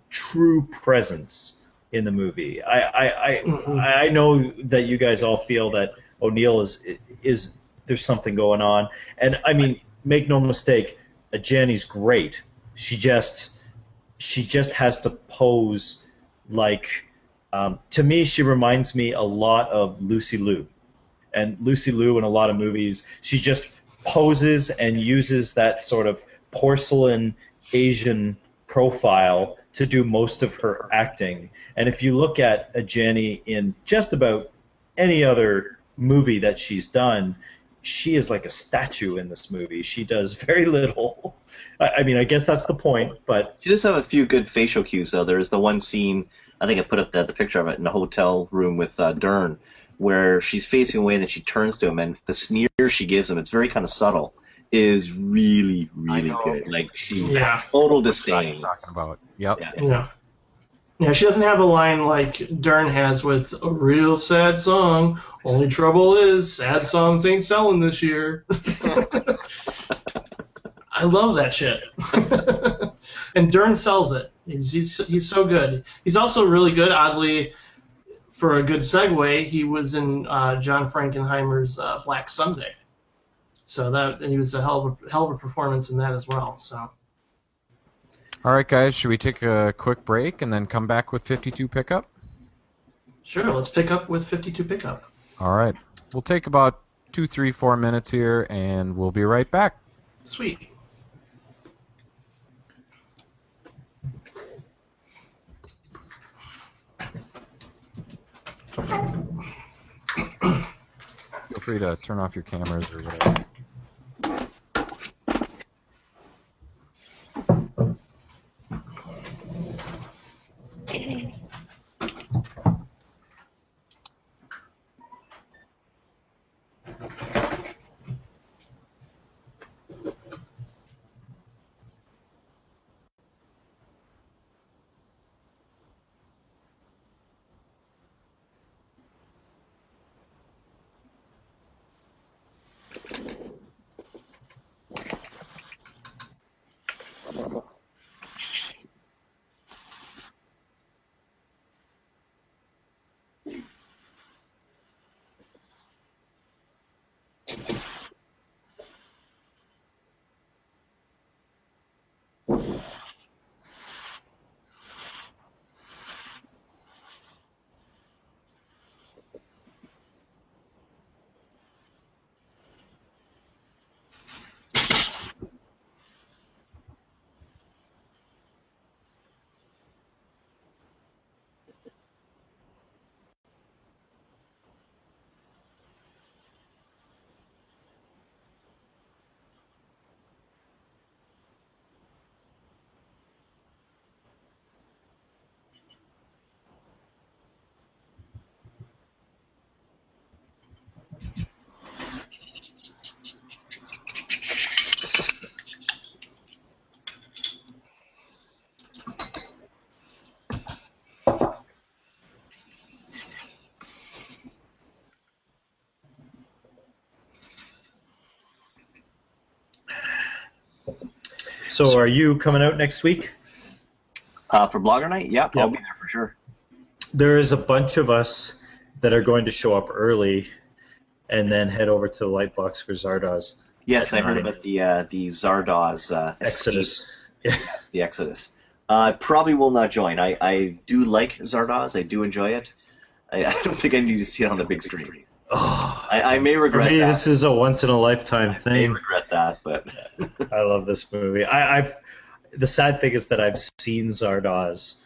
true presence in the movie. I know that you guys all feel that O'Neill is there's something going on, and I mean, make no mistake, Jenny's great. She just has to pose to me, she reminds me a lot of Lucy Liu. And Lucy Liu in a lot of movies, she just poses and uses that sort of porcelain Asian profile to do most of her acting. And if you look at Jenny in just about any other movie that she's done, she is like a statue in this movie. She does very little. I mean, I guess that's the point, but... She does have a few good facial cues, though. There's the one scene, I think I put up the picture of it in the hotel room with Dern, where she's facing away and then she turns to him, and the sneer she gives him, it's very kind of subtle, is really, really good. Like, she's total disdain. Talking about. Yep. Yeah, she doesn't have a line like Dern has with "a real sad song. Only trouble is, sad songs ain't selling this year." I love that shit. And Dern sells it. He's so good. He's also really good, oddly, for a good segue, he was in John Frankenheimer's Black Sunday. And he was a hell of a performance in that as well. So. All right, guys, should we take a quick break and then come back with 52 Pickup? Sure, let's pick up with 52 Pickup. All right. We'll take about 2, 3, 4 minutes here, and we'll be right back. Sweet. Feel free to turn off your cameras or whatever. So are you coming out next week? For Blogger Night? Yep, I'll be there for sure. There is a bunch of us that are going to show up early and then head over to the Lightbox for Zardoz. Yes, I heard about the Zardoz Exodus. Yes, the Exodus. I probably will not join. I do like Zardoz. I do enjoy it. I don't think I need to see it on the big screen. Oh, I may regret for me, that. this is a once-in-a-lifetime I may thing. regret that, but... I love this movie. The sad thing is that I've seen Zardoz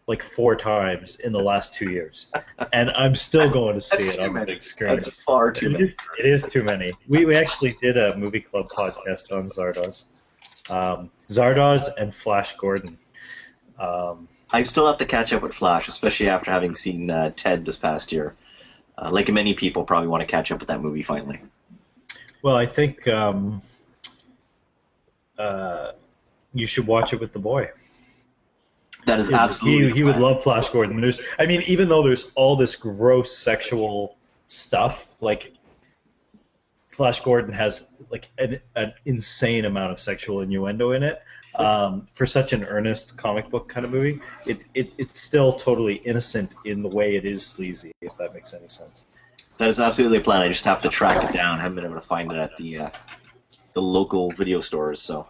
like 4 times in the last 2 years, and I'm still going to see it on the big screen. That's far too many. It is too many. We actually did a movie club podcast on Zardoz. Zardoz and Flash Gordon. I still have to catch up with Flash, especially after having seen Ted this past year. Like many people probably want to catch up with that movie finally. Well, I think you should watch it with the boy. That is absolutely... He would love Flash Gordon. Even though there's all this gross sexual stuff, like Flash Gordon has like an insane amount of sexual innuendo in it. For such an earnest comic book kind of movie, it's still totally innocent in the way it is sleazy, if that makes any sense. That is absolutely a plan. I just have to track it down. I haven't been able to find it at the local video stores, so...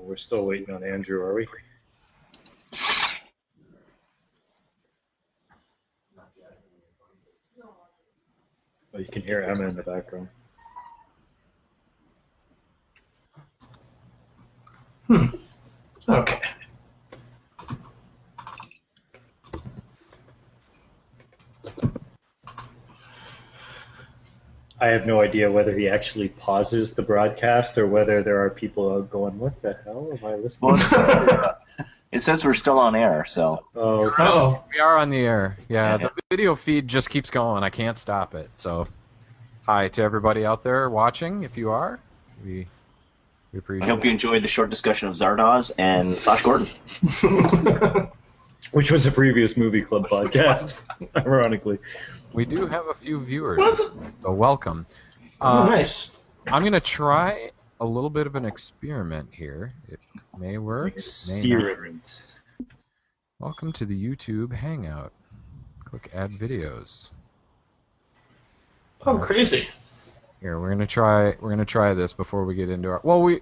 We're still waiting on Andrew, are we? Oh, you can hear Emma in the background. Okay. I have no idea whether he actually pauses the broadcast or whether there are people out going, "What the hell am I listening to?" It says we're still on air, so... Oh, okay. Uh-oh. We are on the air. Yeah, the video feed just keeps going. I can't stop it. So, hi to everybody out there watching. If you are, we appreciate I hope you enjoyed the short discussion of Zardoz and Flash Gordon. Which was a previous movie club podcast, ironically. We do have a few viewers, Was it? so welcome. Nice. I'm going to try a little bit of an experiment here. It may work. It may not. Experiment. Welcome to the YouTube Hangout. Click Add Videos. Oh, crazy. Here, we're gonna try this before we get into our. Well, we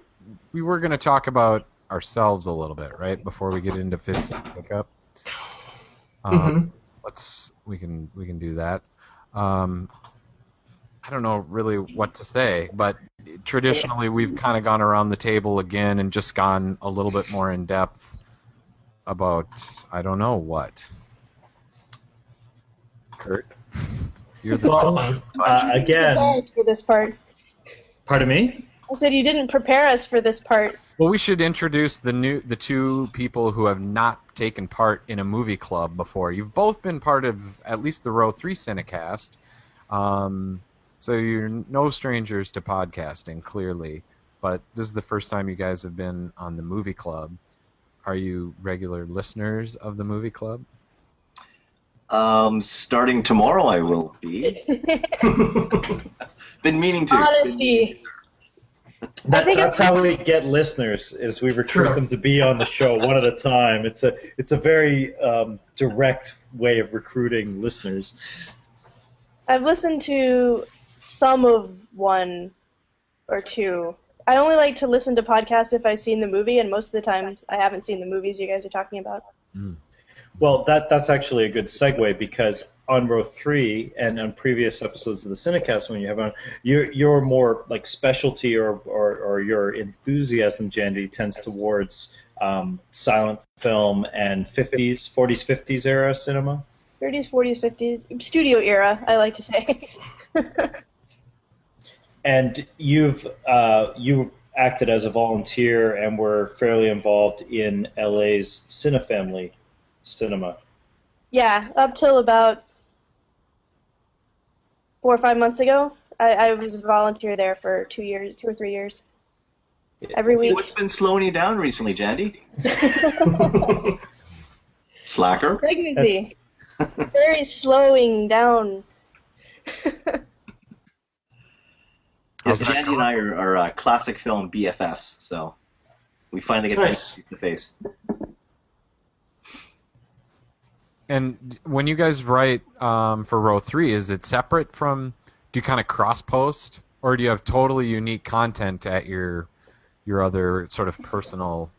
were gonna talk about ourselves a little bit, right? Before we get into 15 pickup. We can do that. I don't know really what to say, but traditionally we've kind of gone around the table again and just gone a little bit more in depth about I don't know what. Kurt, you're the Again. Prepare us for this part. Pardon me? I said you didn't prepare us for this part. Well, we should introduce the two people who have not taken part in a movie club before. You've both been part of at least the Row 3 Cinecast, so you're no strangers to podcasting, clearly. But this is the first time you guys have been on the movie club. Are you regular listeners of the movie club? Starting tomorrow I will be. Been meaning to. Honesty. That's how we get listeners, is we recruit them to be on the show one at a time. It's a very direct way of recruiting listeners. I've listened to some of one or two. I only like to listen to podcasts if I've seen the movie, and most of the time I haven't seen the movies you guys are talking about. Well, that's actually a good segue, because on Row 3 and on previous episodes of the Cinecast, when you have on, your more like specialty or your enthusiasm, Jandy, tends towards silent film and 40s, 50s era cinema. 30s, 40s, 50s, studio era, I like to say. And you've acted as a volunteer and were fairly involved in LA's Cinefamily cinema. Yeah, up till about 4 or 5 months ago, I was a volunteer there for 2 or 3 years. Every week. What's been slowing you down recently, Jandy? Slacker? Pregnancy. Very slowing down. Yes, Jandy and I are classic film BFFs, so we finally get to see the face. And when you guys write for Row 3, is it separate from, do you kind of cross-post, or do you have totally unique content at your other sort of personal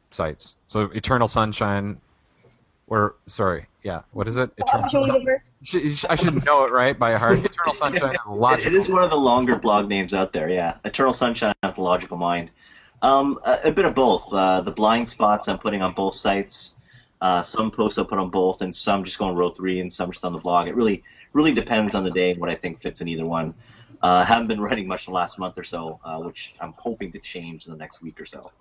sites? So Eternal Sunshine, what is it? I should know it right by heart. Eternal Sunshine Anthological. It is one of the longer blog names out there, yeah. Eternal Sunshine Anthological Mind. A bit of both. The blind spots I'm putting on both sites. Some posts I put on both, and some just go on Row 3, and some just on the blog. It really depends on the day and what I think fits in either one. I haven't been writing much the last month or so, which I'm hoping to change in the next week or so.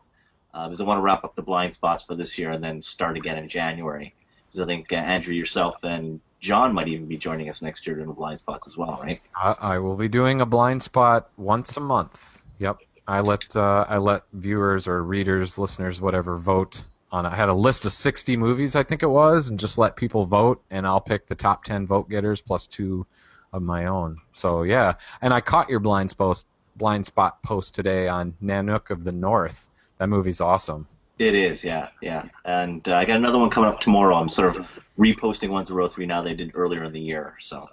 Because I want to wrap up the blind spots for this year and then start again in January. Because I think Andrew, yourself, and John might even be joining us next year doing the blind spots as well, right? I will be doing a blind spot once a month. Yep, I let viewers or readers, listeners, whatever, vote on. I had a list of 60 movies, I think it was, and just let people vote, and I'll pick the top 10 vote getters plus 2 of my own. So yeah, and I caught your blind spot post today on Nanook of the North. That movie's awesome. It is, yeah. And I got another one coming up tomorrow. I'm sort of reposting ones of Row 3 now they did earlier in the year. So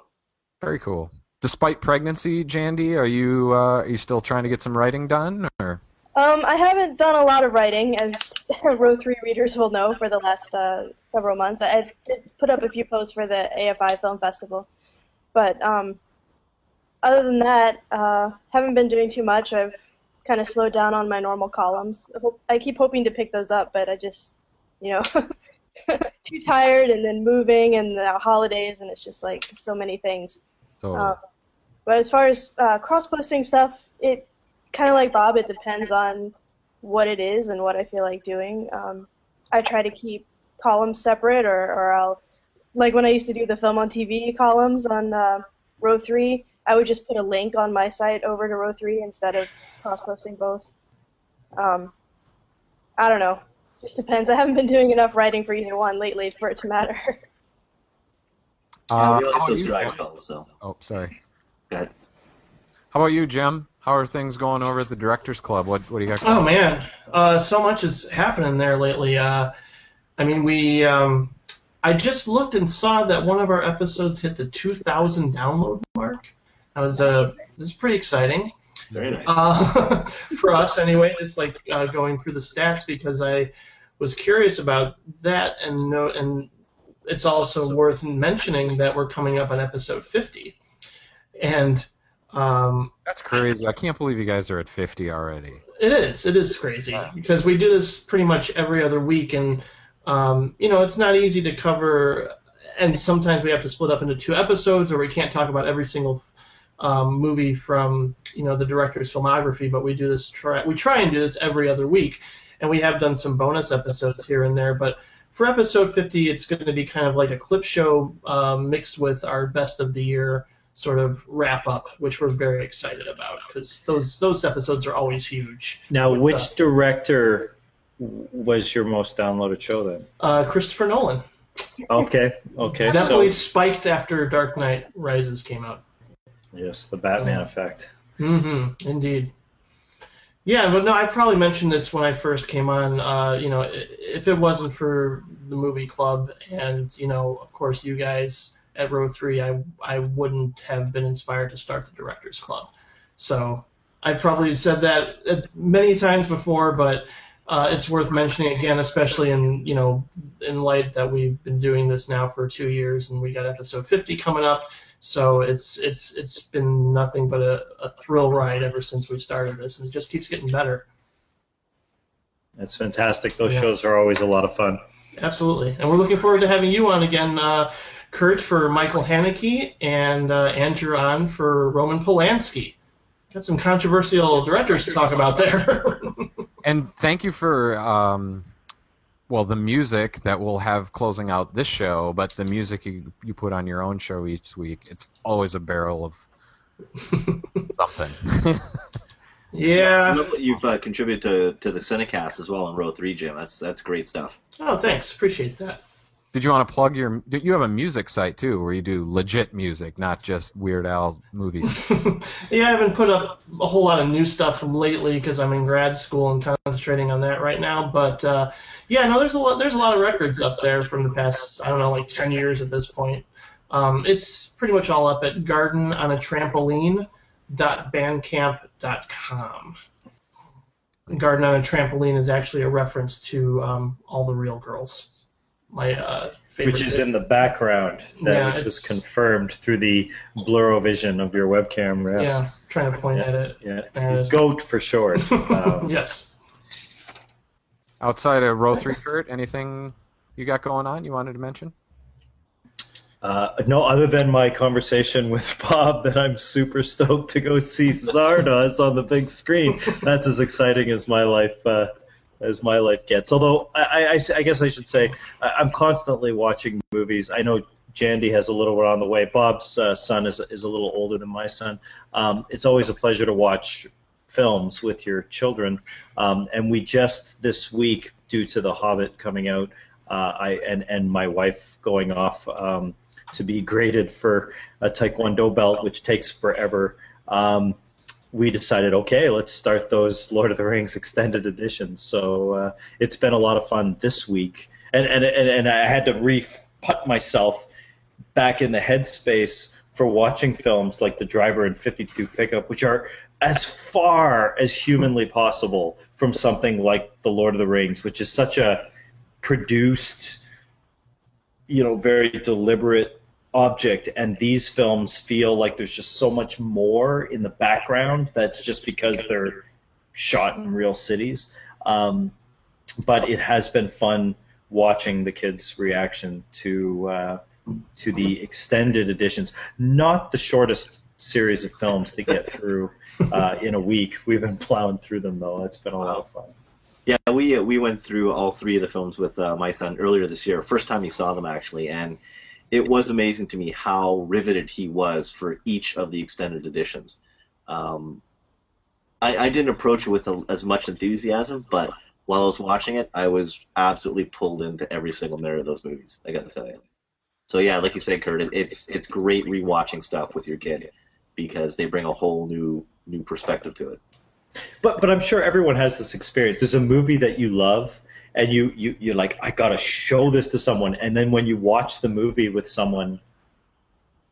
very cool. Despite pregnancy, Jandy, are you still trying to get some writing done, or? I haven't done a lot of writing, as Row 3 readers will know, for the last several months. I did put up a few posts for the AFI Film Festival, but other than that, haven't been doing too much. I've kind of slowed down on my normal columns. I keep hoping to pick those up, but I just, too tired, and then moving, and the holidays, and it's just like so many things. Totally. But as far as cross-posting stuff, it kind of like Bob, it depends on what it is and what I feel like doing. I try to keep columns separate, or I'll, like when I used to do the film on TV columns on Row 3, I would just put a link on my site over to Row 3 instead of cross-posting both. I don't know. Just depends. I haven't been doing enough writing for either one lately for it to matter. We like those dry spells, so. Oh, sorry. Go ahead. How about you, Jim? How are things going over at the Directors Club? What do you got? Oh man, so much is happening there lately. I just looked and saw that one of our episodes hit the 2,000 download mark. That was pretty exciting. Very nice. For us, anyway. Just going through the stats, because I was curious about that, and it's also worth mentioning that we're coming up on episode 50, and. That's crazy. I can't believe you guys are at 50 already. It is crazy, because we do this pretty much every other week, and it's not easy to cover, and sometimes we have to split up into 2 episodes, or we can't talk about every single movie from the director's filmography, but we try and do this every other week, and we have done some bonus episodes here and there, but for episode 50, it's going to be kind of like a clip show mixed with our best of the year sort of wrap up, which we're very excited about, because those episodes are always huge. Now, which director was your most downloaded show then? Christopher Nolan. Okay. Definitely spiked after Dark Knight Rises came out. Yes, the Batman effect. Mm-hmm. Indeed. Yeah, but no, I probably mentioned this when I first came on. If it wasn't for the movie club and of course you guys at Row 3, I wouldn't have been inspired to start the Directors Club. So I've probably said that many times before, but it's worth mentioning again, especially in light that we've been doing this now for 2 years, and we got episode 50 coming up. So it's been nothing but a thrill ride ever since we started this, and it just keeps getting better. That's fantastic. Those shows are always a lot of fun. Absolutely, and we're looking forward to having you on again. Kurt for Michael Haneke, and Andrew on for Roman Polanski. Got some controversial directors to talk about there. And thank you for the music that we'll have closing out this show, but the music you put on your own show each week, it's always a barrel of something. Yeah. I love what you've contributed to the Cinecast as well in Row 3, Jim. That's great stuff. Oh, thanks. Appreciate that. Did you want to plug you have a music site too, where you do legit music, not just Weird Al movies? Yeah, I haven't put up a whole lot of new stuff lately because I'm in grad school and concentrating on that right now. But there's a lot of records up there from the past, I don't know, like 10 years at this point. It's pretty much all up at gardenonatrampoline.bandcamp.com. Garden on a Trampoline is actually a reference to All the Real Girls. My favorite. Which is in the background, which was confirmed through the blurrovision of your webcam. Yes. Yeah, trying to point at it. Yeah, GOAT for short. Yes. Outside of Row 3, Kurt, anything you got going on you wanted to mention? No, other than my conversation with Bob that I'm super stoked to go see Zardoz on the big screen. That's as exciting as my life gets. Although I guess I should say I'm constantly watching movies. I know Jandy has a little one on the way. Bob's son is a little older than my son. It's always a pleasure to watch films with your children. And we just this week, due to The Hobbit coming out, and my wife going off to be graded for a Taekwondo belt, which takes forever. We decided, okay, let's start those Lord of the Rings extended editions. So it's been a lot of fun this week, and I had to put myself back in the headspace for watching films like The Driver and 52 Pickup, which are as far as humanly possible from something like The Lord of the Rings, which is such a produced, very deliberate object, and these films feel like there's just so much more in the background. That's just because they're shot in real cities. But it has been fun watching the kids' reaction to the extended editions. Not the shortest series of films to get through in a week. We've been plowing through them, though. It's been a lot of fun. Yeah, we went through all three of the films with my son earlier this year. First time he saw them, actually, and it was amazing to me how riveted he was for each of the extended editions. I didn't approach it with as much enthusiasm, but while I was watching it, I was absolutely pulled into every single minute of those movies, I got to tell you. So yeah, like you said, Kurt, it's great rewatching stuff with your kid because they bring a whole new perspective to it. But I'm sure everyone has this experience. There's a movie that you love, and you're like, I gotta show this to someone. And then when you watch the movie with someone,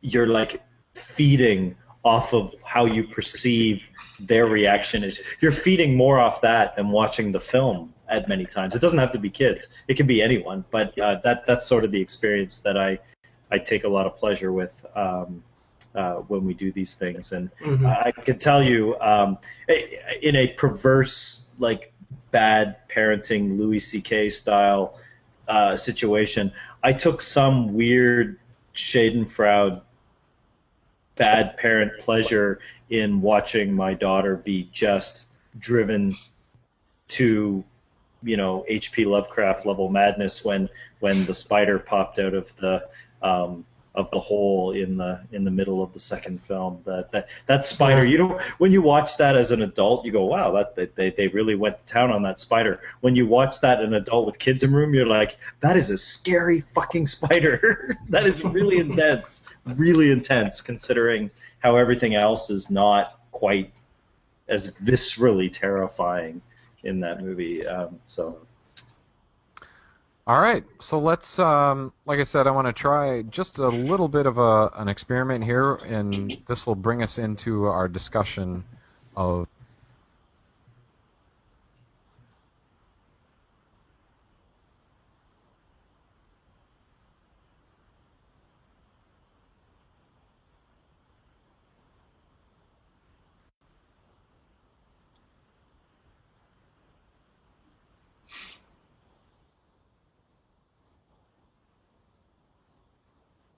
you're like feeding off of how you perceive their reaction is. You're feeding more off that than watching the film at many times. It doesn't have to be kids. It can be anyone. But that's sort of the experience that I take a lot of pleasure with when we do these things. And I could tell you, in a perverse, like, bad parenting Louis C.K. style situation, I took some weird Schadenfreude bad parent pleasure in watching my daughter be just driven to H.P. Lovecraft level madness when the spider popped out of the hole in the middle of the second film. That spider, when you watch that as an adult, you go, wow, that they really went to town on that spider. When you watch that an adult with kids in room, you're like, that is a scary fucking spider. That is really intense considering how everything else is not quite as viscerally terrifying in that movie. All right, so let's, like I said, I want to try just a little bit of an experiment here, and this will bring us into our discussion of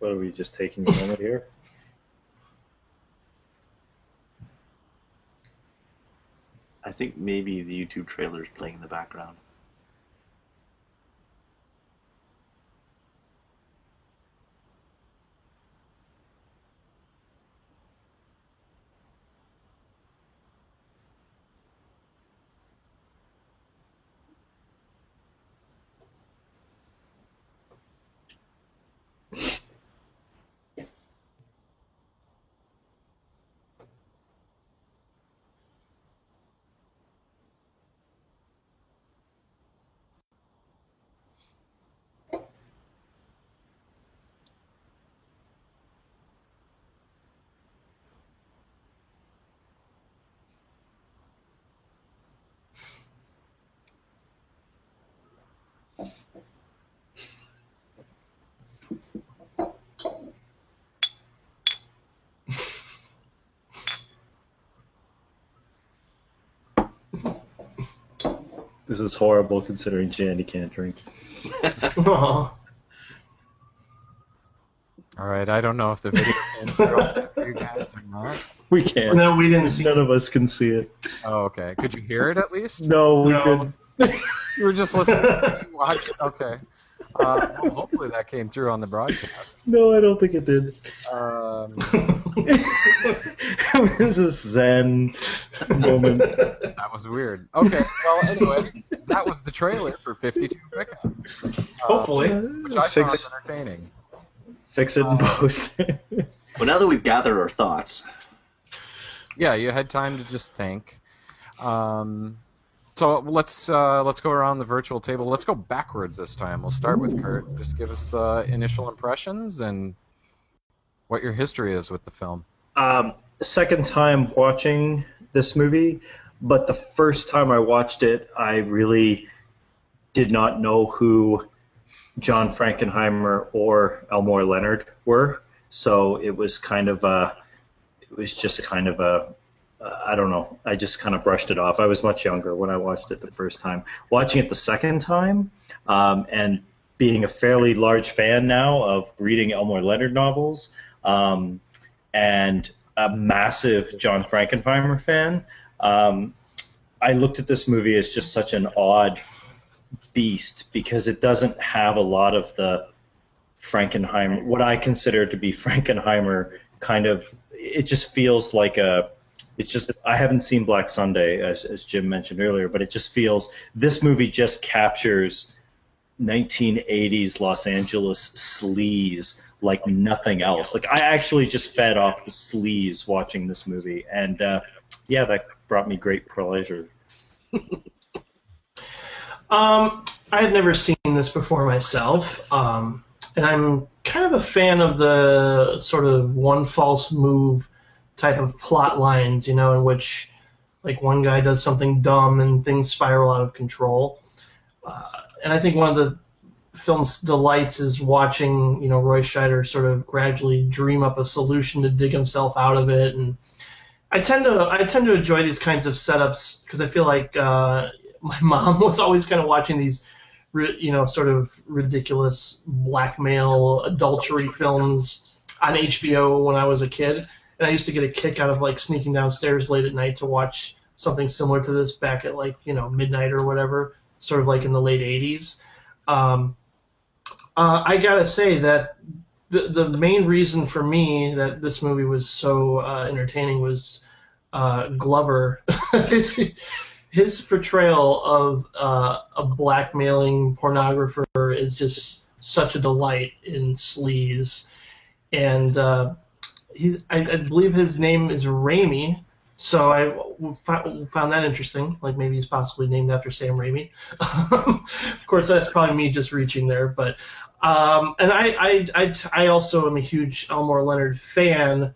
What are we just taking a moment here? I think maybe the YouTube trailer is playing in the background. This is horrible considering Jandy can't drink. Aw. All right, I don't know if the video came through okay for you guys or not. We can't. No, we didn't see None of us can see it. Oh, okay. Could you hear it at least? No, we No. couldn't. You were just listening. Watch. Okay. Well, hopefully that came through on the broadcast. No, I don't think it did. This is Zen moment. That was weird. Okay. Well, anyway, that was the trailer for 52 Pickup. Hopefully. Which I found entertaining. Fix it in post. Well, now that we've gathered our thoughts, Yeah, you had time to just think. So let's go around the virtual table. Let's go backwards this time. We'll start with Kurt. Just give us initial impressions and what your history is with the film. Second time watching this movie, but the first time I watched it, I really did not know who John Frankenheimer or Elmore Leonard were. So it was kind of I don't know. I just kind of brushed it off. I was much younger when I watched it the first time. Watching it the second time, and being a fairly large fan now of reading Elmore Leonard novels, and a massive John Frankenheimer fan, I looked at this movie as just such an odd beast because it doesn't have a lot of the Frankenheimer, what I consider to be Frankenheimer kind of. It just feels like I haven't seen Black Sunday, as Jim mentioned earlier, but it just feels, this movie just captures 1980s Los Angeles sleaze like nothing else. Like, I actually just fed off the sleaze watching this movie, and yeah, that brought me great pleasure. I had never seen this before myself, and I'm kind of a fan of the sort of one false move type of plot lines, in which like one guy does something dumb and things spiral out of control. And I think one of the film's delights is watching, Roy Scheider sort of gradually dream up a solution to dig himself out of it. And I tend to enjoy these kinds of setups because I feel like my mom was always kind of watching these, sort of ridiculous blackmail adultery films on HBO when I was a kid. And I used to get a kick out of like sneaking downstairs late at night to watch something similar to this back at like, midnight or whatever, sort of like in the late 80s. I gotta say that the main reason for me that this movie was so entertaining was Glover. His portrayal of a blackmailing pornographer is just such a delight in sleaze. And I believe his name is Raimi, so I found that interesting. Like maybe he's possibly named after Sam Raimi. Of course, that's probably me just reaching there, but and I also am a huge Elmore Leonard fan,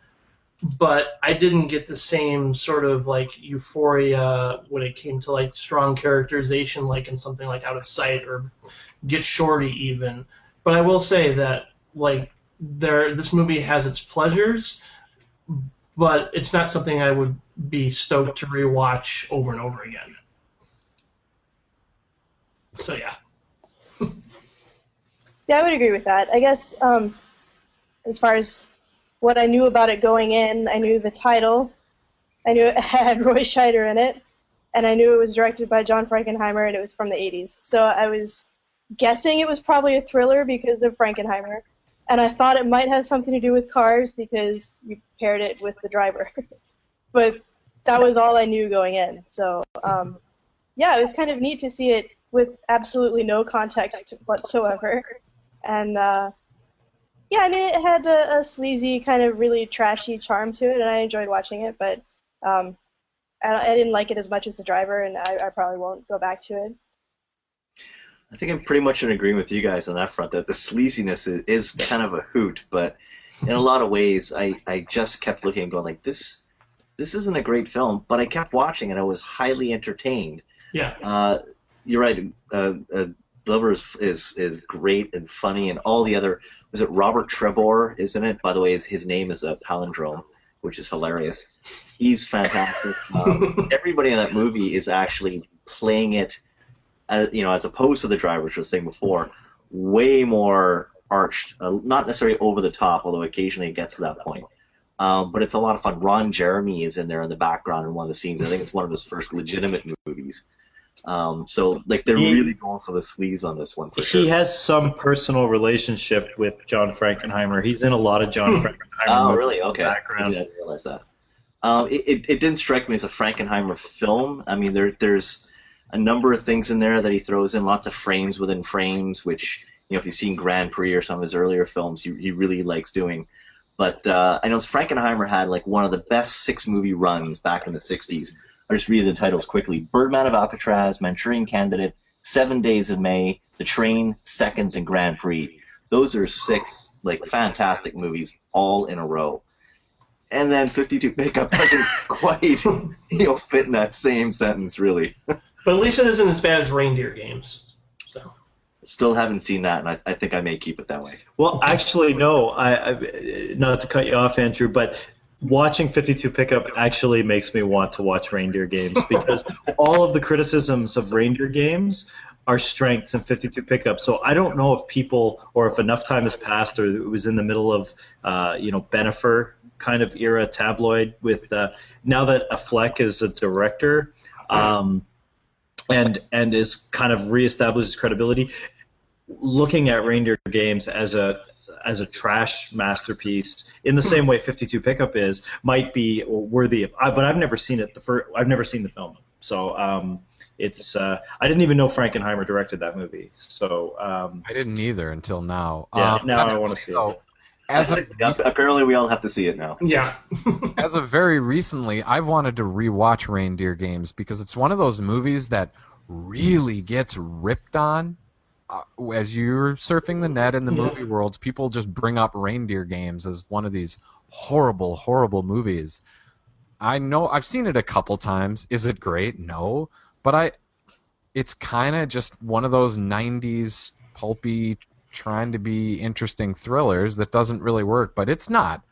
but I didn't get the same sort of like euphoria when it came to like strong characterization, like in something like Out of Sight or Get Shorty even. But I will say that like this movie has its pleasures, but it's not something I would be stoked to rewatch over and over again. So yeah. Yeah, I would agree with that. I guess as far as what I knew about it going in, I knew the title, I knew it had Roy Scheider in it, and I knew it was directed by John Frankenheimer, and it was from the 80s. So I was guessing it was probably a thriller because of Frankenheimer, and I thought it might have something to do with cars because you paired it with the driver. But that was all I knew going in. So, yeah, it was kind of neat to see it with absolutely no context whatsoever. And, yeah, I mean, it had a sleazy, kind of really trashy charm to it, and I enjoyed watching it, but I didn't like it as much as the driver, and I probably won't go back to it. I think I'm pretty much in agreement with you guys on that front, that the sleaziness is kind of a hoot, but in a lot of ways, I just kept looking and going like, this isn't a great film, but I kept watching and I was highly entertained. Yeah. You're right. Glover is great and funny, and all the other, was it Robert Trevor, isn't it? By the way, his name is a palindrome, which is hilarious. He's fantastic. Everybody in that movie is actually playing it, as opposed to the driver, which I was saying before, way more arched, not necessarily over the top, although occasionally it gets to that point. But it's a lot of fun. Ron Jeremy is in there in the background in one of the scenes. I think it's one of his first legitimate movies. So they're really going for the sleaze on this one for sure. He has some personal relationship with John Frankenheimer. He's in a lot of John Frankenheimer movies. Really? Okay. Background. I didn't realize that. It didn't strike me as a Frankenheimer film. I mean, there's a number of things in there that he throws in, lots of frames within frames, which, if you've seen Grand Prix or some of his earlier films, he really likes doing. But I know Frankenheimer had one of the best 6-movie runs back in the 60s. I'll just read the titles quickly. Birdman of Alcatraz, Manchurian Candidate, 7 Days of May, The Train, Seconds, and Grand Prix. Those are 6 fantastic movies all in a row. And then 52 Pickup doesn't quite fit in that same sentence, really. But at least it isn't as bad as Reindeer Games. So. Still haven't seen that, and I think I may keep it that way. Well, actually, no. I not to cut you off, Andrew, but watching 52 Pickup actually makes me want to watch Reindeer Games because all of the criticisms of Reindeer Games are strengths in 52 Pickup. So I don't know if people, or if enough time has passed, or it was in the middle of, Bennifer kind of era tabloid with now that Affleck is a director. And is kind of reestablished his credibility. Looking at Reindeer Games as a trash masterpiece, in the same way 52 Pickup might be worthy of. But I've never seen it. I've never seen the film, so it's. I didn't even know Frankenheimer directed that movie. So I didn't either until now. Yeah, now I want to see it. Apparently, we all have to see it now. Yeah. As of very recently, I've wanted to rewatch Reindeer Games because it's one of those movies that really gets ripped on. As you're surfing the net in the movie worlds, people just bring up Reindeer Games as one of these horrible, horrible movies. I know I've seen it a couple times. Is it great? No. But it's kind of just one of those 90s pulpy, trying to be interesting thrillers that doesn't really work, but it's not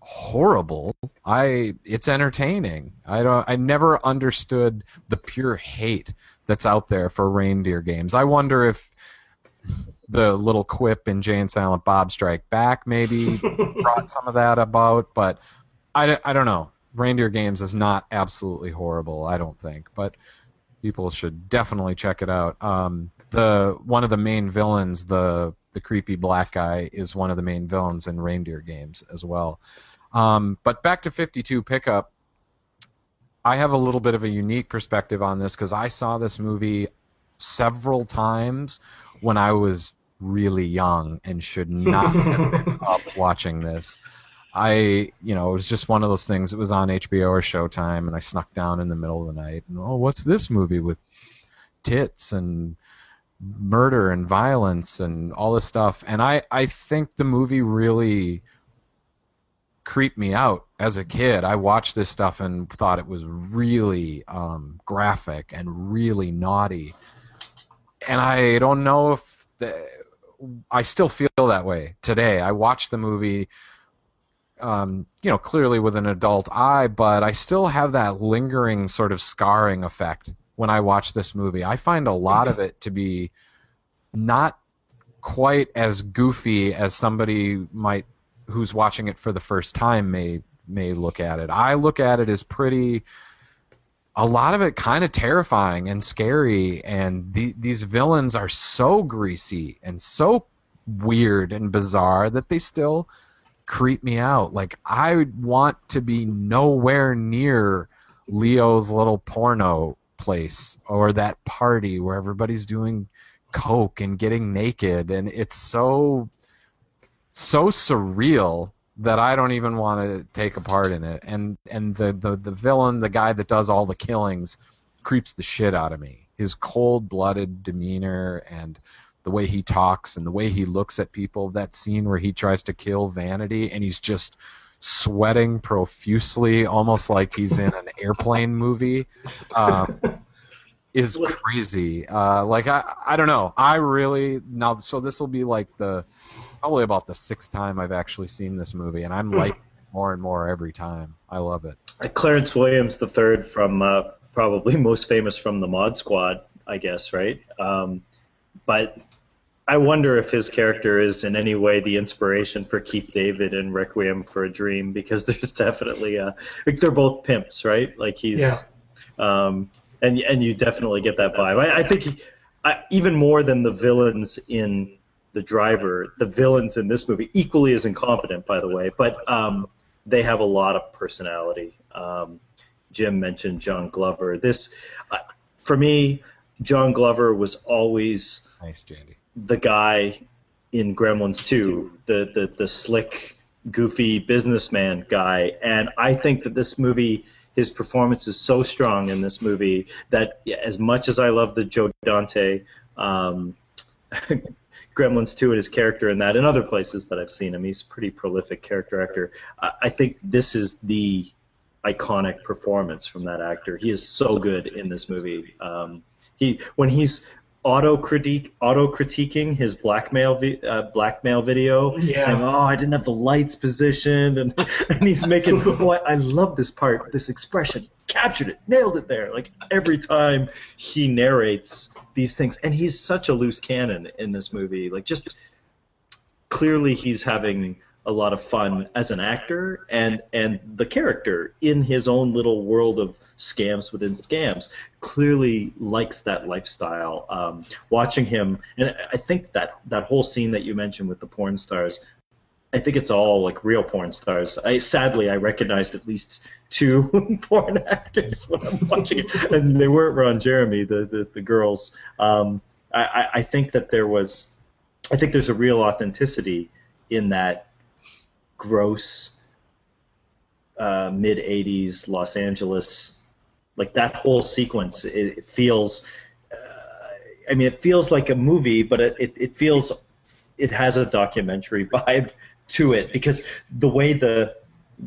horrible. It's entertaining. I never understood the pure hate that's out there for Reindeer Games. I wonder if the little quip in Jay and Silent Bob Strike Back maybe brought some of that about, but I don't know. Reindeer Games is not absolutely horrible, I don't think, but people should definitely check it out. One of the main villains, the creepy black guy, is one of the main villains in Reindeer Games as well. But back to 52 Pickup, I have a little bit of a unique perspective on this because I saw this movie several times when I was really young and should not have been up watching this. It was just one of those things. It was on HBO or Showtime, and I snuck down in the middle of the night. And what's this movie with tits and murder and violence and all this stuff? And I think the movie really creeped me out as a kid. I watched this stuff and thought it was really graphic and really naughty. And I don't know if I still feel that way today. I watched the movie clearly with an adult eye, but I still have that lingering sort of scarring effect when I watch this movie. I find a lot of it to be not quite as goofy as somebody might who's watching it for the first time may look at it. I look at it as a lot of it kind of terrifying and scary, and these villains are so greasy and so weird and bizarre that they still creep me out. Like, I want to be nowhere near Leo's little porno place or that party where everybody's doing coke and getting naked, and it's so surreal that I don't even want to take a part in it. And the villain, the guy that does all the killings, creeps the shit out of me. His cold-blooded demeanor and the way he talks and the way he looks at people. That scene where he tries to kill Vanity and he's just sweating profusely, almost like he's in an airplane movie, is crazy. I don't know. I really now. So this will be like probably about the 6th time I've actually seen this movie, and I'm like more and more every time. I love it. Clarence Williams the third, from probably most famous from the Mod Squad, I guess, right? But I wonder if his character is in any way the inspiration for Keith David in Requiem for a Dream, because there's definitely like, they're both pimps, right? Like he's, and you definitely get that vibe. I think even more than the villains in The Driver, the villains in this movie, equally as incompetent, by the way, but they have a lot of personality. Jim mentioned John Glover. For me, John Glover was always nice, Jandy. The guy in Gremlins 2, the slick, goofy businessman guy. And I think that this movie, his performance is so strong in this movie that as much as I love the Joe Dante Gremlins 2 and his character in that, and other places that I've seen him, he's a pretty prolific character actor. I think this is the iconic performance from that actor. He is so good in this movie. When he's auto-critiquing his blackmail video, saying, "Oh, I didn't have the lights positioned," and he's making, "Oh, I love this part, this expression, captured it, nailed it there." Like every time he narrates these things, and he's such a loose cannon in this movie. Like, just clearly he's having a lot of fun as an actor, and the character in his own little world of scams within scams clearly likes that lifestyle. Watching him, and I think that whole scene that you mentioned with the porn stars, I think it's all like real porn stars. Sadly, I recognized at least 2 porn actors when I'm watching it, and they weren't Ron Jeremy, the girls. I think that there's a real authenticity in that gross mid-'80s Los Angeles, like that whole sequence. It feels, it feels like a movie, but it feels, it has a documentary vibe to it, because the way the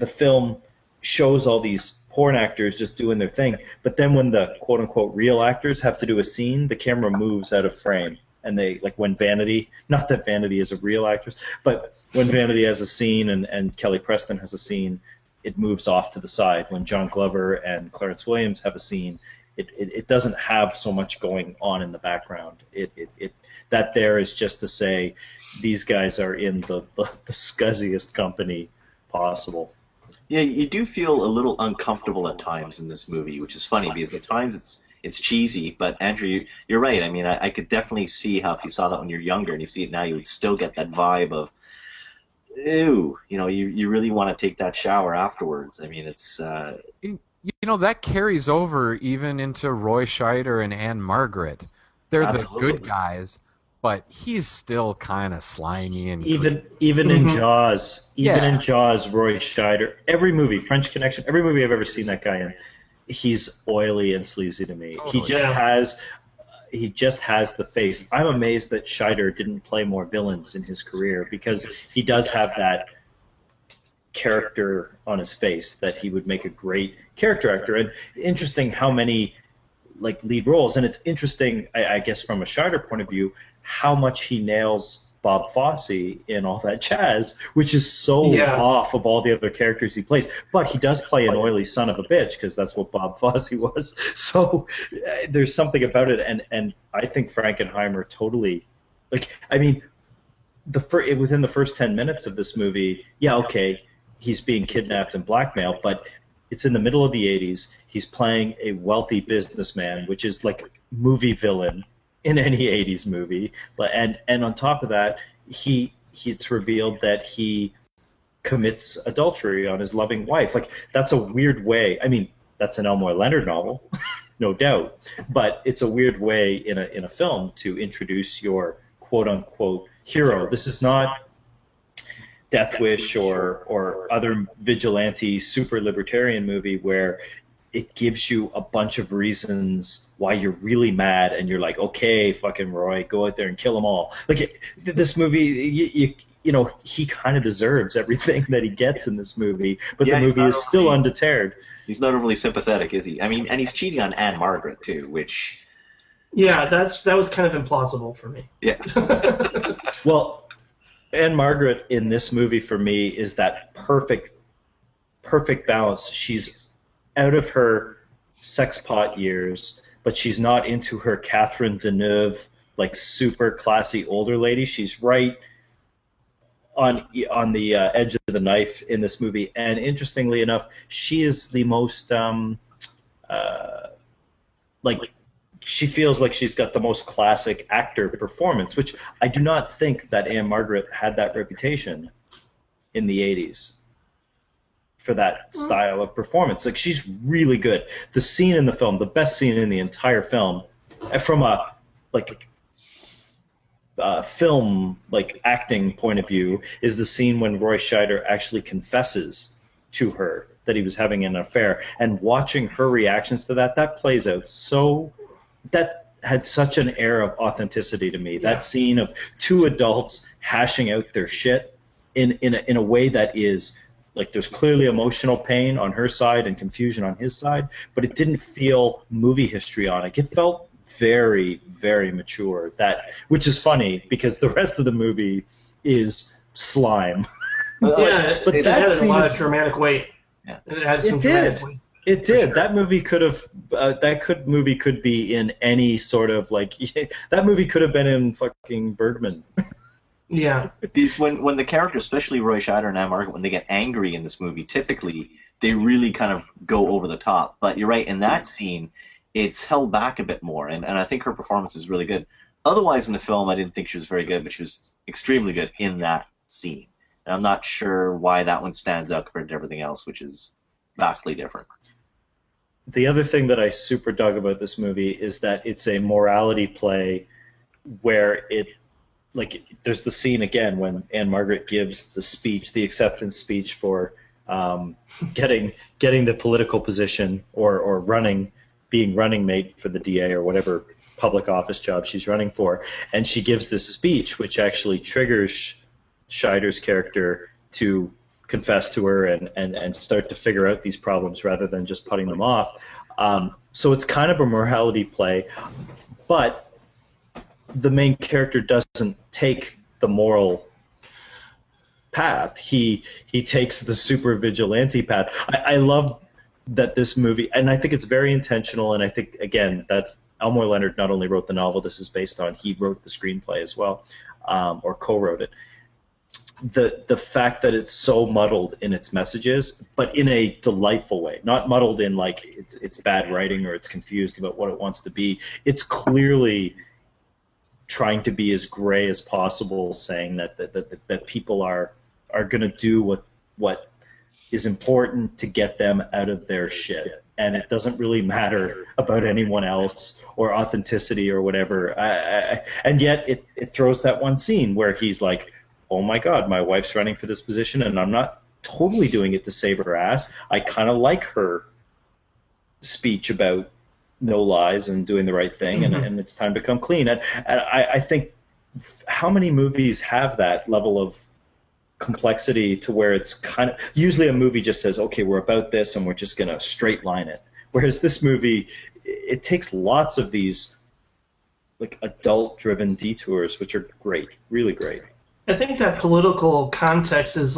film shows all these porn actors just doing their thing, but then when the quote-unquote real actors have to do a scene, the camera moves out of frame. And they, like when Vanity, not that Vanity is a real actress, but when Vanity has a scene and Kelly Preston has a scene, it moves off to the side. When John Glover and Clarence Williams have a scene, it doesn't have so much going on in the background. That there is just to say these guys are in the scuzziest company possible. Yeah, you do feel a little uncomfortable at times in this movie, which is funny because at times it's cheesy, but Andrew, you're right. I mean, I could definitely see how if you saw that when you're younger and you see it now, you would still get that vibe of, ew, you really want to take that shower afterwards. I mean, it's... that carries over even into Roy Scheider and Anne Margaret. They're Absolutely. The good guys, but he's still kind of slimy and even in Jaws. In Jaws, Roy Scheider, every movie, French Connection, every movie I've ever seen that guy in, he's oily and sleazy to me. Totally. He just has the face. I'm amazed that Scheider didn't play more villains in his career, because he does have that character on his face that he would make a great character actor. And interesting how many lead roles, and it's interesting, I guess, from a Scheider point of view, how much he nails Bob Fosse in All That Jazz, which is so off of all the other characters he plays. But he does play an oily son of a bitch, because that's what Bob Fosse was. So there's something about it, and I think Frankenheimer totally, within the first 10 minutes of this movie, yeah, okay, he's being kidnapped and blackmailed, but it's in the middle of the 80s. He's playing a wealthy businessman, which is like movie villain in any 80s movie. And on top of that, it's revealed that he commits adultery on his loving wife. Like, that's a weird way. I mean, that's an Elmore Leonard novel, no doubt, but it's a weird way in a film to introduce your quote-unquote hero. This is not Death Wish or other vigilante super libertarian movie where it gives you a bunch of reasons why you're really mad and you're like, okay, fucking Roy, go out there and kill them all. Like, this movie, you know, he kind of deserves everything that he gets in this movie, but the movie is still undeterred. He's not overly sympathetic, is he? I mean, and he's cheating on Anne Margaret too, which... Yeah, that was kind of implausible for me. Yeah. Well, Anne Margaret in this movie for me is that perfect balance. She's out of her sex pot years, but she's not into her Catherine Deneuve, like, super classy older lady. She's right on the edge of the knife in this movie, and interestingly enough, she is the most she feels like she's got the most classic actor performance, which I do not think that Anne Margaret had that reputation in the 80s for that style of performance. Like, she's really good. The scene in the film, the best scene in the entire film, from a film acting point of view, is the scene when Roy Scheider actually confesses to her that he was having an affair, and watching her reactions to that plays out so... That had such an air of authenticity to me. Yeah. That scene of two adults hashing out their shit in a way that is, like, there's clearly emotional pain on her side and confusion on his side, but it didn't feel movie histrionic. It felt very, very mature. Which is funny because the rest of the movie is slime. Yeah, but it had a lot of dramatic weight. Yeah. It had some dramatic weight. It did. Sure. That movie could have. Movie could be in any sort of, like. That movie could have been in fucking Birdman. Yeah. Because when the characters, especially Roy Scheider and Anne Margaret, when they get angry in this movie, typically they really kind of go over the top. But you're right, in that scene, it's held back a bit more, and I think her performance is really good. Otherwise, in the film, I didn't think she was very good, but she was extremely good in that scene. And I'm not sure why that one stands out compared to everything else, which is vastly different. The other thing that I super dug about this movie is that it's a morality play where there's the scene again when Anne Margaret gives the speech, the acceptance speech for getting the political position or being running mate for the DA or whatever public office job she's running for, and she gives this speech which actually triggers Scheider's character to confess to her and start to figure out these problems rather than just putting them off. So it's kind of a morality play, but the main character doesn't take the moral path. He takes the super vigilante path. I love that this movie, and I think it's very intentional, and I think, again, that's Elmore Leonard not only wrote the novel this is based on, he wrote the screenplay as well, or co-wrote it. The fact that it's so muddled in its messages, but in a delightful way, not muddled in like it's bad writing or it's confused about what it wants to be. It's clearly trying to be as gray as possible, saying that people are going to do what is important to get them out of their shit, and it doesn't really matter about anyone else or authenticity or whatever. And yet it throws that one scene where he's like, oh my God, my wife's running for this position, and I'm not totally doing it to save her ass. I kind of like her speech about no lies and doing the right thing, and it's time to come clean. And I think how many movies have that level of complexity to where it's kind of, usually a movie just says, okay, we're about this and we're just going to straight line it. Whereas this movie, it takes lots of these like adult-driven detours, which are great, really great. I think that political context is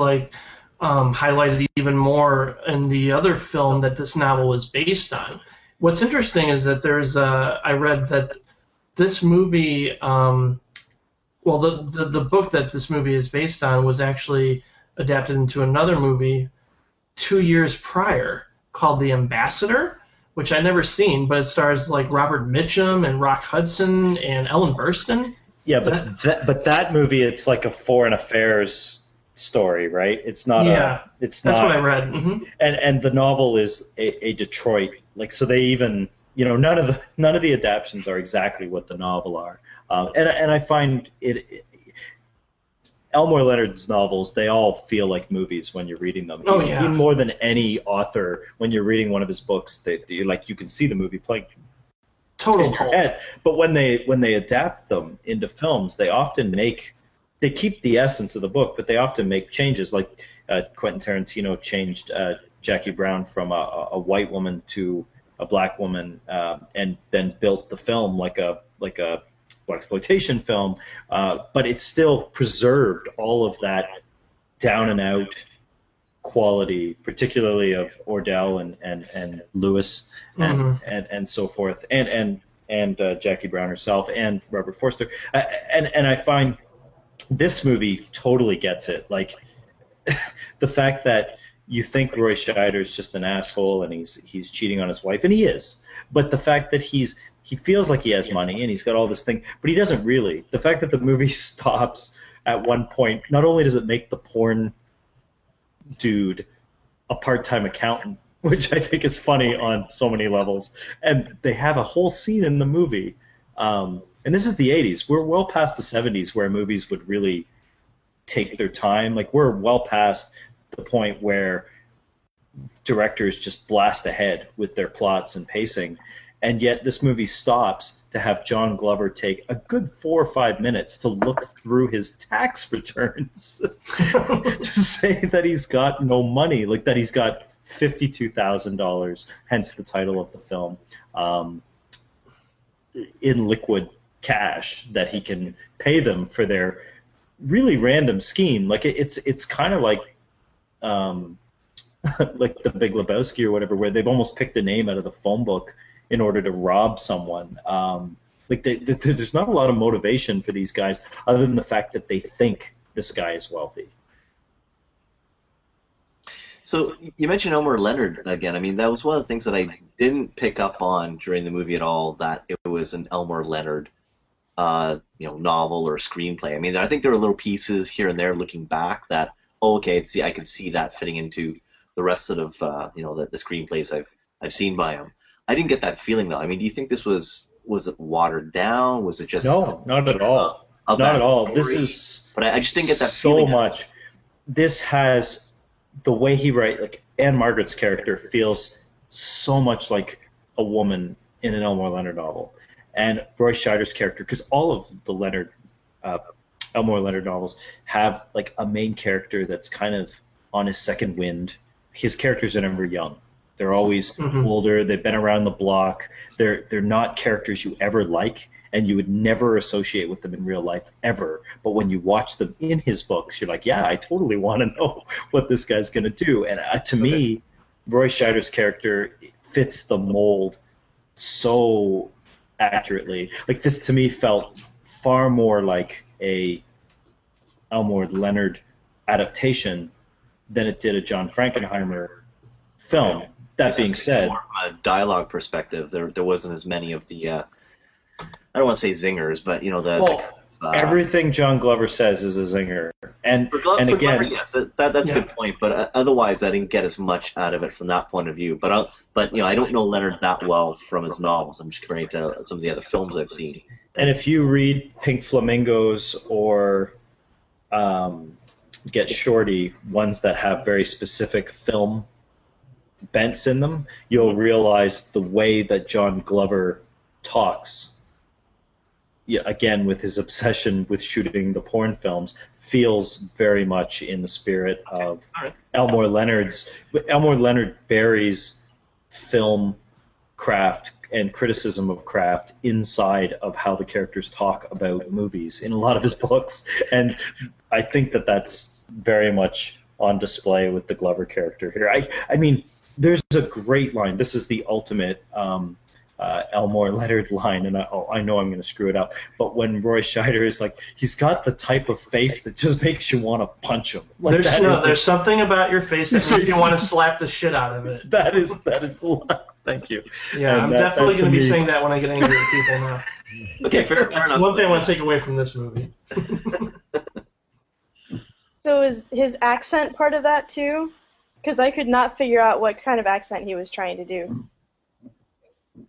highlighted even more in the other film that this novel is based on. What's interesting is that I read that this movie Well, the book that this movie is based on was actually adapted into another movie 2 years prior called The Ambassador, which I never seen, but it stars like Robert Mitchum and Rock Hudson and Ellen Burstyn. Yeah, but that movie, it's like a foreign affairs story, right? It's not that's what I read. Mm-hmm. And the novel is a Detroit, like, so they even, none of the adaptions are exactly what the novel are. And I find Elmore Leonard's novels, they all feel like movies when you're reading them. Even more than any author, when you're reading one of his books, you can see the movie playing Total in your head. But when they adapt them into films, they keep the essence of the book, but they often make changes. Like Quentin Tarantino changed Jackie Brown from a white woman to a black woman, and then built the film like a blaxploitation film, but it still preserved all of that down and out quality, particularly of Ordell and Lewis and so forth, and Jackie Brown herself and Robert Forster, and I find this movie totally gets it. Like the fact that you think Roy Scheider's just an asshole and he's cheating on his wife, and he is, but the fact that he feels like he has money and he's got all this thing, but he doesn't really. The fact that the movie stops at one point, not only does it make the porn dude a part-time accountant, which I think is funny on so many levels, and they have a whole scene in the movie. And this is the 80s. We're well past the 70s where movies would really take their time. Like, we're well past the point where directors just blast ahead with their plots and pacing. And yet this movie stops to have John Glover take a good 4 or 5 minutes to look through his tax returns to say that he's got no money, like that he's got $52,000, hence the title of the film, in liquid cash that he can pay them for their really random scheme. Like it's kind of like like The Big Lebowski or whatever, where they've almost picked a name out of the phone book in order to rob someone. There's not a lot of motivation for these guys other than the fact that they think this guy is wealthy. So you mentioned Elmore Leonard again. I mean, that was one of the things that I didn't pick up on during the movie at all, that it was an Elmore Leonard novel or screenplay. I mean, I think there are little pieces here and there looking back that, I could see that fitting into the rest of the screenplays I've seen by him. I didn't get that feeling though. I mean, do you think this was it watered down? Was it just no, not at all, not at all. This is, but I just didn't get that so feeling much. This has the way he writes. Like Anne Margaret's character feels so much like a woman in an Elmore Leonard novel, and Roy Scheider's character, because all of the Elmore Leonard novels have like a main character that's kind of on his second wind. His characters are never young. They're always older. They've been around the block. They're not characters you ever like, and you would never associate with them in real life ever. But when you watch them in his books, you're like, yeah, I totally want to know what this guy's going to do. And to me, Roy Scheider's character fits the mold so accurately. Like, this to me felt far more like a Elmore Leonard adaptation than it did a John Frankenheimer film. That being said, more from a dialogue perspective, there wasn't as many of the I don't want to say zingers, but everything John Glover says is a zinger. And again, Glover, yes, that's a good point. But otherwise, I didn't get as much out of it from that point of view. But I don't know Leonard that well from his novels. I'm just comparing to some of the other films I've seen. And if you read Pink Flamingos or Get Shorty, ones that have very specific film bents in them, you'll realize the way that John Glover talks, again with his obsession with shooting the porn films, feels very much in the spirit of Elmore Leonard's. Elmore Leonard buries film craft and criticism of craft inside of how the characters talk about movies in a lot of his books, and I think that that's very much on display with the Glover character here. I mean, there's a great line. This is the ultimate Elmore Leonard line, and I know I'm going to screw it up. But when Roy Scheider is like, he's got the type of face that just makes you want to punch him. Like, there's something about your face that makes you want to slap the shit out of it. That is the line. Thank you. Yeah, I'm definitely going to be saying that when I get angry at people now. Okay, fair enough. One thing I want to take away from this movie. So is his accent part of that too? Because I could not figure out what kind of accent he was trying to do.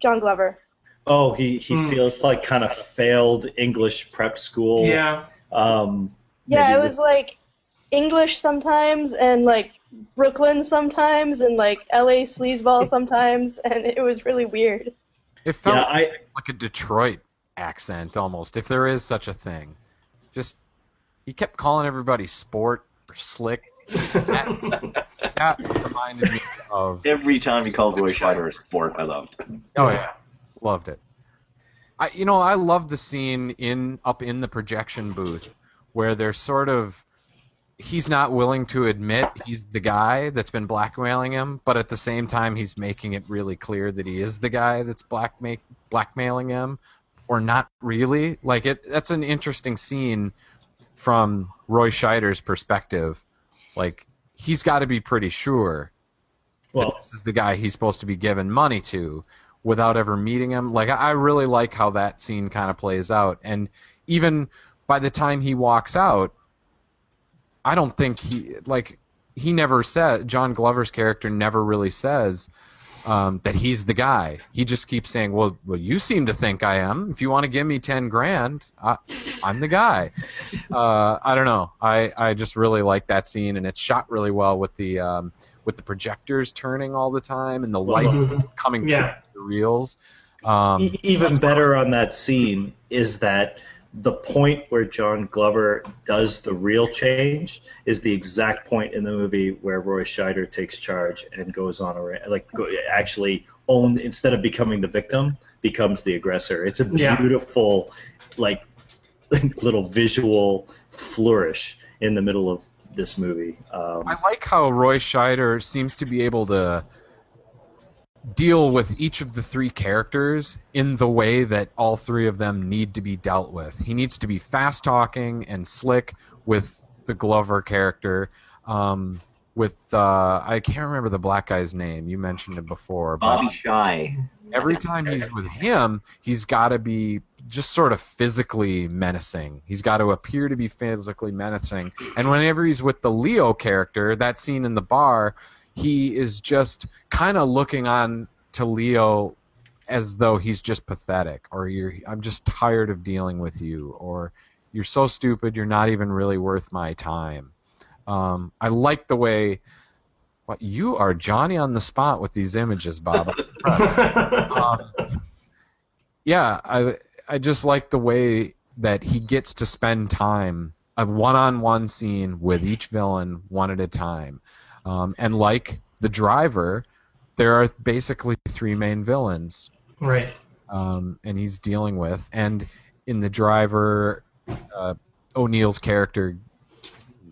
John Glover. Oh, he feels like kind of failed English prep school. Yeah. Yeah, it was like English sometimes, and like Brooklyn sometimes, and like LA sleazeball sometimes, and it was really weird. It felt like a Detroit accent almost, if there is such a thing. Just, he kept calling everybody sport or slick. That reminded me of... Every time he called Roy Scheider a sport, I loved. Oh, yeah. Loved it. I love the scene up in the projection booth where they're sort of... He's not willing to admit he's the guy that's been blackmailing him, but at the same time he's making it really clear that he is the guy that's blackmailing him, or not really. Like, that's an interesting scene from Roy Scheider's perspective. Like, he's got to be pretty sure that this is the guy he's supposed to be giving money to without ever meeting him. Like, I really like how that scene kind of plays out. And even by the time he walks out, I don't think he never said, John Glover's character never really says that he's the guy. He just keeps saying, well, you seem to think I am. If you want to give me 10 grand, I'm the guy. I don't know. I just really like that scene, and it's shot really well with the projectors turning all the time and the light coming through the reels. Even better on that scene is that the point where John Glover does the real change is the exact point in the movie where Roy Scheider takes charge and goes on instead of becoming the victim, becomes the aggressor. It's a beautiful, little visual flourish in the middle of this movie. I like how Roy Scheider seems to be able to deal with each of the three characters in the way that all three of them need to be dealt with. He needs to be fast-talking and slick with the Glover character. I can't remember the black guy's name. You mentioned it before. Bobby Shy. Every time he's with him, he's got to be just sort of physically menacing. He's got to appear to be physically menacing. And whenever he's with the Leo character, that scene in the bar, he is just kind of looking on to Leo as though he's just pathetic, or I'm just tired of dealing with you, or you're so stupid, you're not even really worth my time. I like the way you are Johnny on the spot with these images, Bob. I just like the way that he gets to spend time, a one-on-one scene with each villain one at a time. And like the driver, there are basically three main villains. Right. And he's dealing with. And in the driver, O'Neill's character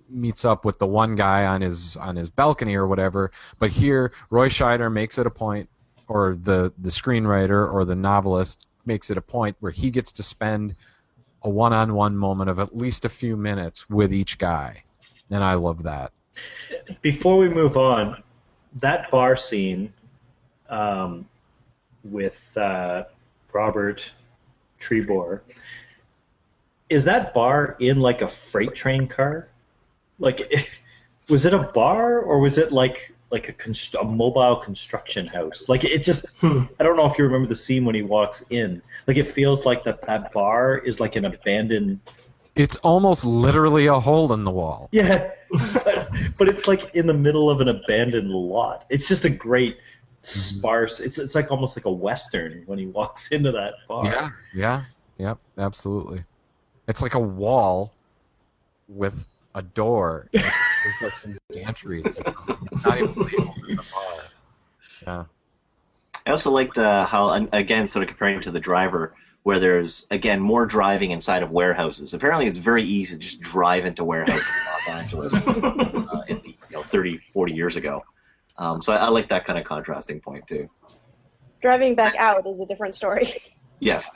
meets up with the one guy on his balcony or whatever. But here, Roy Scheider makes it a point, or the screenwriter or the novelist makes it a point where he gets to spend a one-on-one moment of at least a few minutes with each guy. And I love that. Before we move on, that bar scene with Robert Trebor, is that bar in like a freight train car? Like, was it a bar, or was it like a mobile construction house? Like, it just, I don't know if you remember the scene when he walks in. Like, it feels like that bar is like an abandoned... It's almost literally a hole in the wall. Yeah, but it's like in the middle of an abandoned lot. It's just a great sparse. It's like almost like a Western when he walks into that bar. Yep, absolutely. It's like a wall with a door. There's like some gantries. It's not even labeled as a bar. Yeah. I also liked how, again, sort of comparing to the driver, where there's, again, more driving inside of warehouses. Apparently it's very easy to just drive into warehouses in Los Angeles 30, 40 years ago. So I like that kind of contrasting point, too. driving back out is a different story. Yes.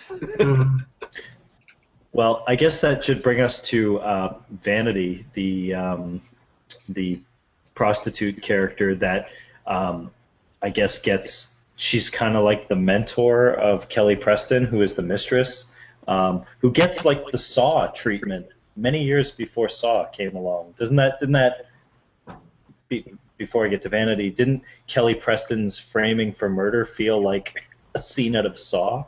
Well, I guess that should bring us to Vanity, the prostitute character that I guess she's kind of like the mentor of Kelly Preston, who is the mistress, who gets like the Saw treatment many years before Saw came along. Before I get to Vanity, didn't Kelly Preston's framing for murder feel like a scene out of Saw?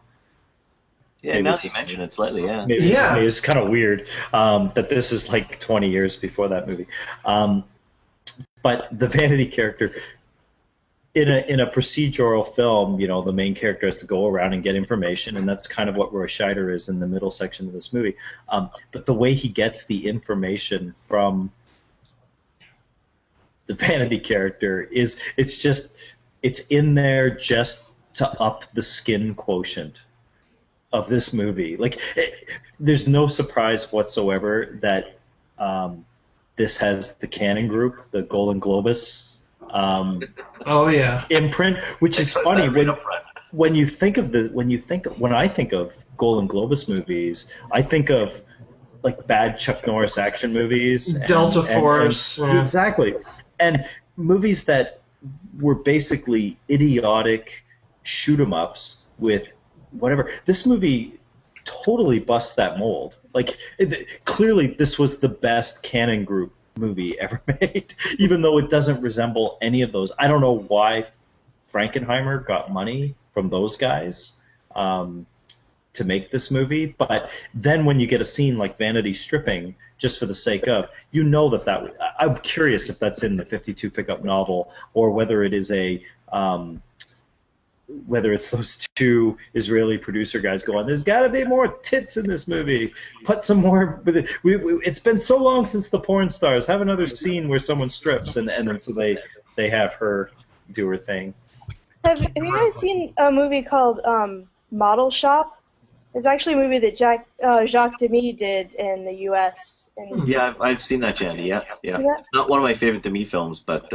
Yeah, Maybe now that you mention it slightly, yeah. Maybe it's kind of weird that this is like 20 years before that movie. But the Vanity character, in a procedural film, the main character has to go around and get information, and that's kind of what Roy Scheider is in the middle section of this movie. But the way he gets the information from the Vanity character it's in there just to up the skin quotient of this movie. Like, there's no surprise whatsoever that this has the Cannon Group, the Golden Globus imprint, which is funny when you think of when I think of Golden Globus movies, I think of like bad Chuck Norris action movies, Delta Force, exactly, and movies that were basically idiotic shoot 'em ups with whatever. This movie totally busts that mold. Like, clearly this was the best Cannon Group movie ever made, even though it doesn't resemble any of those. I don't know why Frankenheimer got money from those guys to make this movie, but then when you get a scene like Vanity stripping just for the sake of, that I'm curious if that's in the 52 pickup novel, or whether it is whether it's those two Israeli producer guys going, there's got to be more tits in this movie. Put some more. It's been so long since the porn stars. Have another scene where someone strips, and then so they have her do her thing. Have you guys seen a movie called Model Shop? It's actually a movie that Jacques Demy did in the U.S. Yeah, I've seen that, Jandy. Yeah. It's not one of my favorite Demy films, but.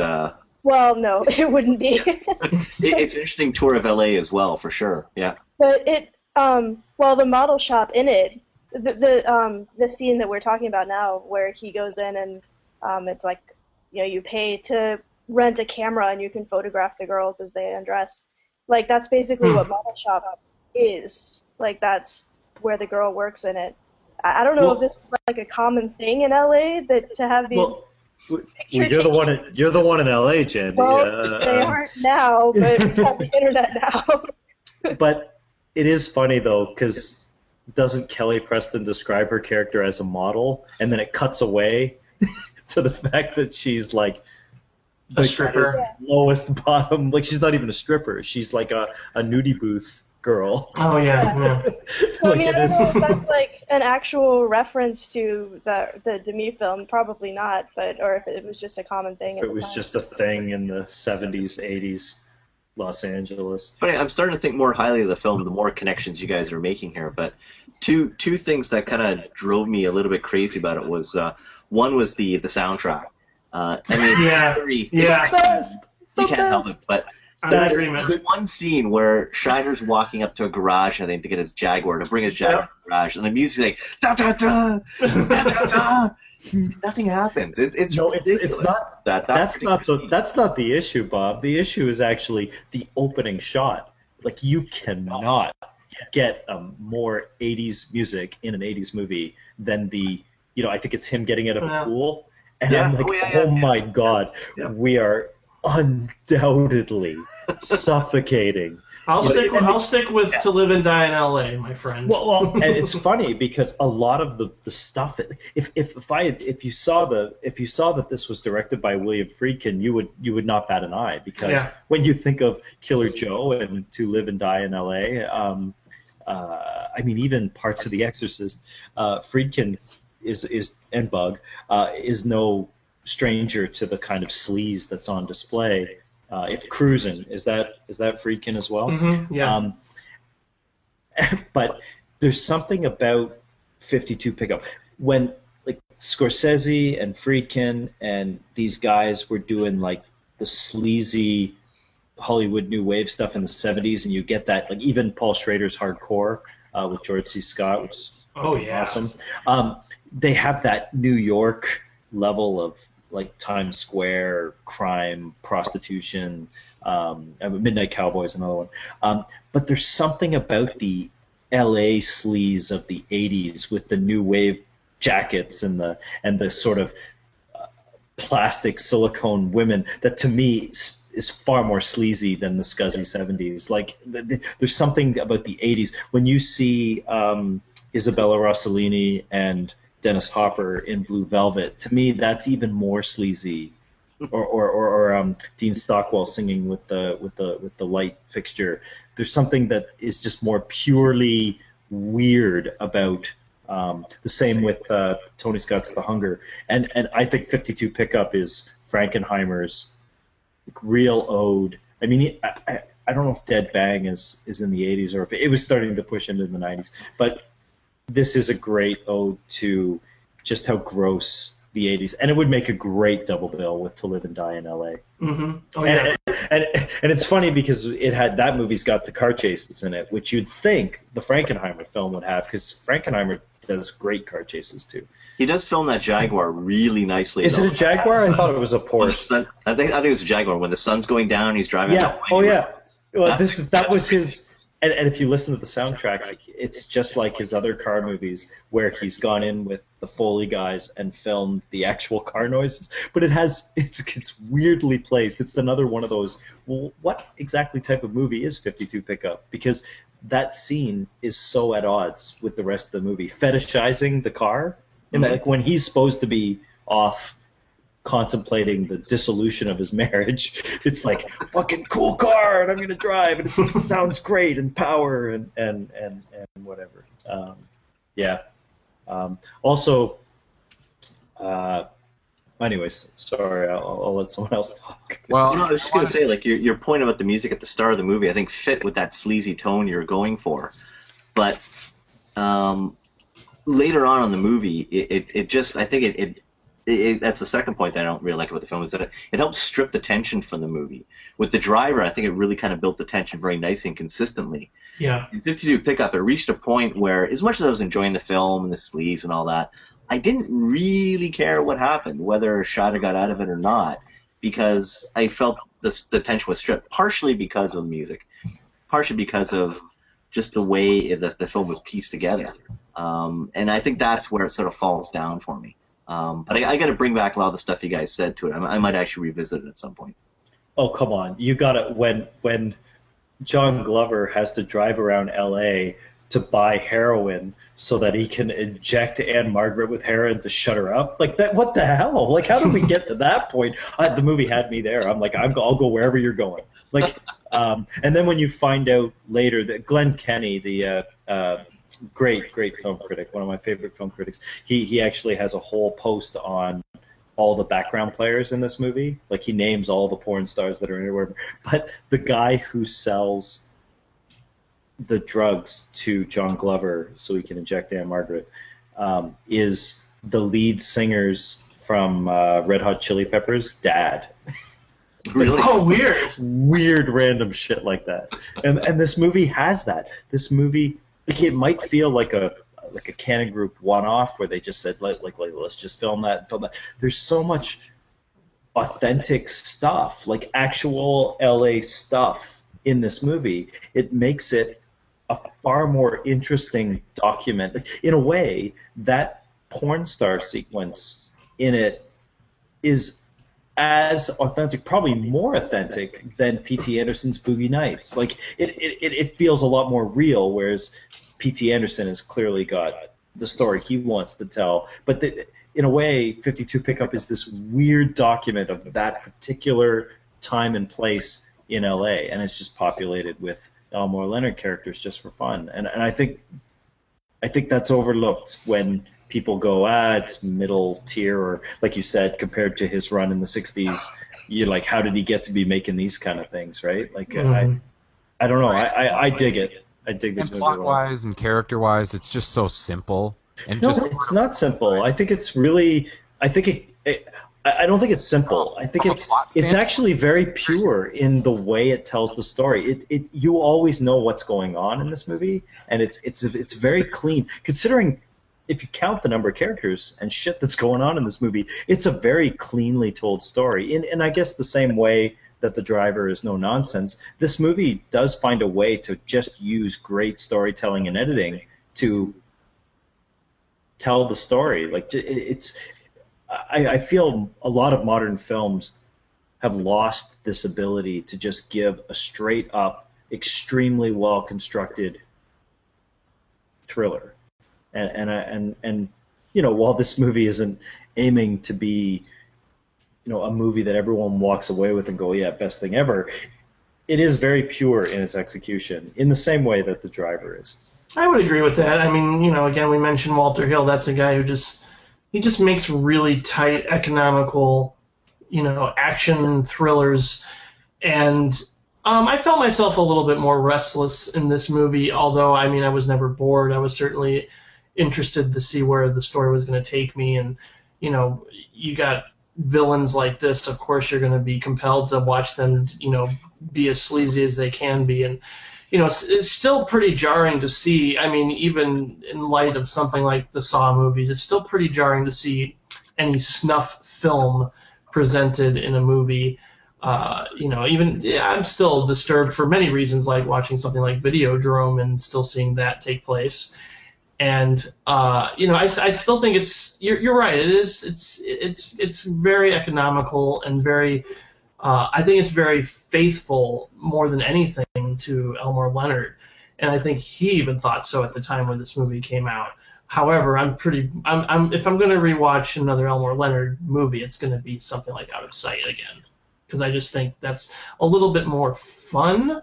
Well, no, it wouldn't be. It's an interesting tour of LA as well, for sure. Yeah. But the model shop in it, the scene that we're talking about now, where he goes in and it's like, you pay to rent a camera and you can photograph the girls as they undress. Like, that's basically what model shop is. Like, that's where the girl works in it. I don't know if this was like a common thing in LA to have these. You're the one in LA, Jandy. Well, they aren't now, but we have the internet now. But it is funny though, because doesn't Kelly Preston describe her character as a model, and then it cuts away to the fact that she's like a stripper, lowest bottom. Like, she's not even a stripper. She's like a nudie booth girl. Oh yeah. Well, I don't know if that's like an actual reference to the Demy film. Probably not, or if it was just a common thing. If it was just a thing in the 70s, 80s Los Angeles. Funny, I'm starting to think more highly of the film the more connections you guys are making here. But two things that kind of drove me a little bit crazy about it was one was the soundtrack. I mean, you can't help it, but. There's one scene where Scheider's walking up to a garage, I think, to get his Jaguar, to bring his Jaguar to the garage, and the music's like, da-da-da, da-da-da. Nothing happens. It's ridiculous. It's not, that's not the issue, Bob. The issue is actually the opening shot. Like, you cannot get more 80s music in an 80s movie than I think it's him getting out of a pool. And I'm like, my God, we are undoubtedly suffocating. I'll stick with To Live and Die in L.A., my friend. Well, and it's funny because a lot of the stuff. If you saw that this was directed by William Friedkin, you would not bat an eye, because when you think of Killer Joe and To Live and Die in L.A., I mean, even parts of The Exorcist, Friedkin is and Bug is no stranger to the kind of sleaze that's on display. If Cruisin', is that Friedkin as well? Mm-hmm, yeah. But there's something about 52 pickup when like Scorsese and Friedkin and these guys were doing like the sleazy Hollywood New Wave stuff in the 70s, and you get that, like even Paul Schrader's Hardcore with George C. Scott, which is awesome. They have that New York level of like Times Square, crime, prostitution, Midnight Cowboy is another one. But there's something about the LA sleaze of the 80s with the New Wave jackets and the sort of plastic silicone women that to me is far more sleazy than the scuzzy 70s. Like there's something about the 80s when you see Isabella Rossellini and Dennis Hopper in Blue Velvet. To me, that's even more sleazy. Or Dean Stockwell singing with the light fixture. There's something that is just more purely weird about. The same with Tony Scott's The Hunger, and I think 52 Pickup is Frankenheimer's real ode. I mean, I don't know if Dead Bang is in the 80s or if it was starting to push into the 90s, but this is a great ode to just how gross the 80s, and it would make a great double bill with To Live and Die in L.A. Mm-hmm. Oh, yeah. And it's funny because that movie's got the car chases in it, which you'd think the Frankenheimer film would have, because Frankenheimer does great car chases too. He does film that Jaguar really nicely. Is it a Jaguar? I thought it was a Porsche. I think it was a Jaguar. When the sun's going down, he's driving. Yeah. Oh yeah. Well, that was his. And if you listen to the soundtrack, it's just like his other car movies where he's gone in with the Foley guys and filmed the actual car noises. But it's weirdly placed. It's another one of those, well, what exactly type of movie is 52 Pickup? Because that scene is so at odds with the rest of the movie. Fetishizing the car, and like when he's supposed to be off contemplating the dissolution of his marriage, it's like fucking cool car and I'm gonna drive and it sounds great and power and whatever. Also, anyways, sorry, I'll let someone else talk. Well, I was just gonna say, like your point about the music at the start of the movie, I think fit with that sleazy tone you're going for, but later on in the movie, it just, I think that's the second point that I don't really like about the film, is that it helps strip the tension from the movie. With The Driver, I think it really kind of built the tension very nicely and consistently. Yeah. In 52 Pickup, it reached a point where, as much as I was enjoying the film and the sleaze and all that, I didn't really care what happened, whether Scheider got out of it or not, because I felt the tension was stripped, partially because of the music, partially because of just the way that the film was pieced together. And I think that's where it sort of falls down for me. But I got to bring back a lot of the stuff you guys said to it. I might actually revisit it at some point. Oh, come on. You got it. When John Glover has to drive around L.A. to buy heroin so that he can inject Anne Margaret with heroin to shut her up. Like, that. What the hell? Like, how did we get to that point? The movie had me there. I'm like, I'll go wherever you're going. Like, and then when you find out later that Glenn Kenny, the great film critic, one of my favorite film critics, he actually has a whole post on all the background players in this movie. Like, he names all the porn stars that are in it, whatever. But the guy who sells the drugs to John Glover so he can inject Anne Margaret is the lead singer's from Red Hot Chili Peppers' dad. Really? Oh, weird. Weird random shit like that. And this movie has that. This movie, like, it might feel like a Canon Group one-off where they just said, like let's just film that. There's so much authentic stuff, like actual LA stuff in this movie. It makes it a far more interesting document. Like, in a way, that porn star sequence in it is as authentic, probably more authentic than P.T. Anderson's Boogie Nights. Like, it feels a lot more real, whereas P.T. Anderson has clearly got the story he wants to tell. But in a way, 52 Pickup is this weird document of that particular time and place in L.A., and it's just populated with Elmore Leonard characters just for fun. And I think that's overlooked when people go, it's middle tier, or like you said, compared to his run in the 60s, you're like, how did he get to be making these kind of things, right? Like, I don't know. I dig it. I dig this movie. Plot-wise and character-wise, it's just so simple. And no, it's not simple. I think it's really. I think I don't think it's simple. I think it's actually very pure in the way it tells the story. You always know what's going on in this movie, and it's very clean. Considering if you count the number of characters and shit that's going on in this movie, it's a very cleanly told story. And I guess the same way that The Driver is no nonsense, this movie does find a way to just use great storytelling and editing to tell the story. Like I feel a lot of modern films have lost this ability to just give a straight up, extremely well constructed thriller. And you know, while this movie isn't aiming to be, you know, a movie that everyone walks away with and go, yeah, best thing ever, it is very pure in its execution, in the same way that The Driver is. I would agree with that. I mean, you know, again, we mentioned Walter Hill. That's a guy who just makes really tight, economical, you know, action thrillers. And I felt myself a little bit more restless in this movie, although, I mean, I was never bored. I was certainly interested to see where the story was going to take me. And, you know, you got villains like this, of course you're going to be compelled to watch them, you know, be as sleazy as they can be. And, you know, it's still pretty jarring to see. I mean, even in light of something like the Saw movies, it's still pretty jarring to see any snuff film presented in a movie. You know, I'm still disturbed for many reasons, like watching something like Videodrome and still seeing that take place. And you know, I still think you're right. It's very economical and very. I think it's very faithful more than anything to Elmore Leonard, and I think he even thought so at the time when this movie came out. However, if I'm going to rewatch another Elmore Leonard movie, it's going to be something like Out of Sight again, because I just think that's a little bit more fun,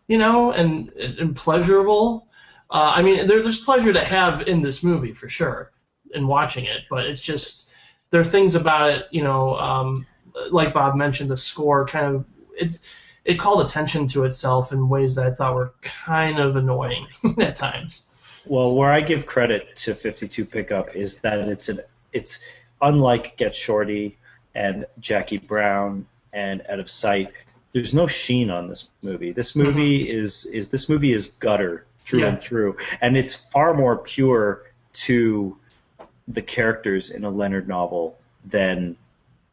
you know, and pleasurable. I mean, there's pleasure to have in this movie for sure in watching it, but it's just there are things about it, you know. Like Bob mentioned, the score kind of it called attention to itself in ways that I thought were kind of annoying at times. Well, where I give credit to 52 Pickup is that it's unlike Get Shorty and Jackie Brown and Out of Sight. There's no sheen on this movie. This movie is gutter through and through, and it's far more pure to the characters in a Leonard novel than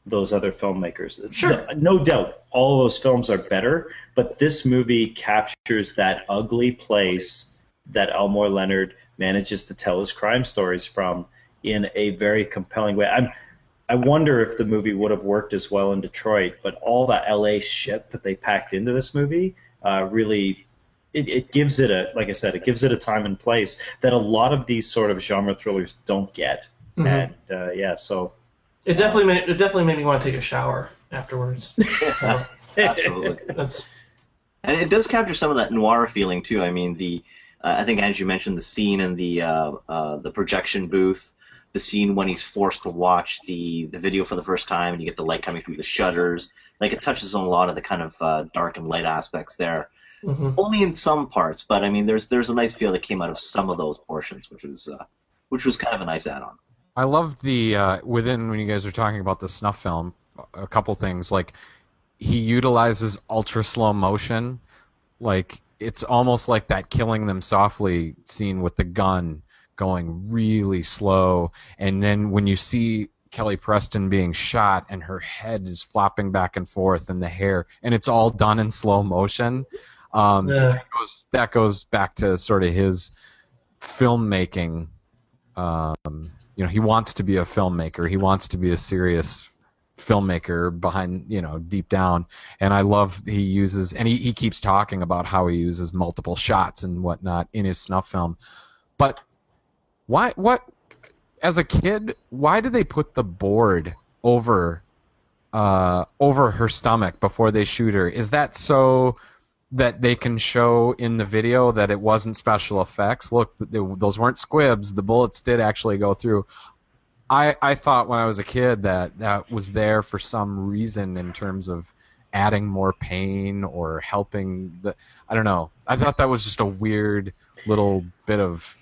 those other filmmakers. Sure. No doubt, all those films are better, but this movie captures that ugly place that Elmore Leonard manages to tell his crime stories from in a very compelling way. I wonder if the movie would have worked as well in Detroit, but all that LA shit that they packed into this movie really, it gives it like I said, it gives it a time and place that a lot of these sort of genre thrillers don't get. Mm-hmm. And so. It definitely made me want to take a shower afterwards. So, absolutely. And it does capture some of that noir feeling too. I mean, I think as you mentioned, the scene in the projection booth, the scene when he's forced to watch the video for the first time, and you get the light coming through the shutters. Like, it touches on a lot of the kind of dark and light aspects there. Mm-hmm. Only in some parts, but I mean, there's a nice feel that came out of some of those portions, which was kind of a nice add-on. I loved the when you guys are talking about the snuff film, a couple things, like he utilizes ultra slow motion, like it's almost like that Killing Them Softly scene with the gun going really slow, and then when you see Kelly Preston being shot and her head is flopping back and forth and the hair, and it's all done in slow motion. That goes back to sort of his filmmaking. You know, he wants to be a filmmaker. He wants to be a serious filmmaker behind, you know, deep down. And I love he uses, and he keeps talking about how he uses multiple shots and whatnot in his snuff film. But as a kid, why did they put the board over her stomach before they shoot her? Is that so that they can show in the video that it wasn't special effects? Look, those weren't squibs. The bullets did actually go through. I thought when I was a kid that was there for some reason in terms of adding more pain or helping I don't know. I thought that was just a weird little bit of...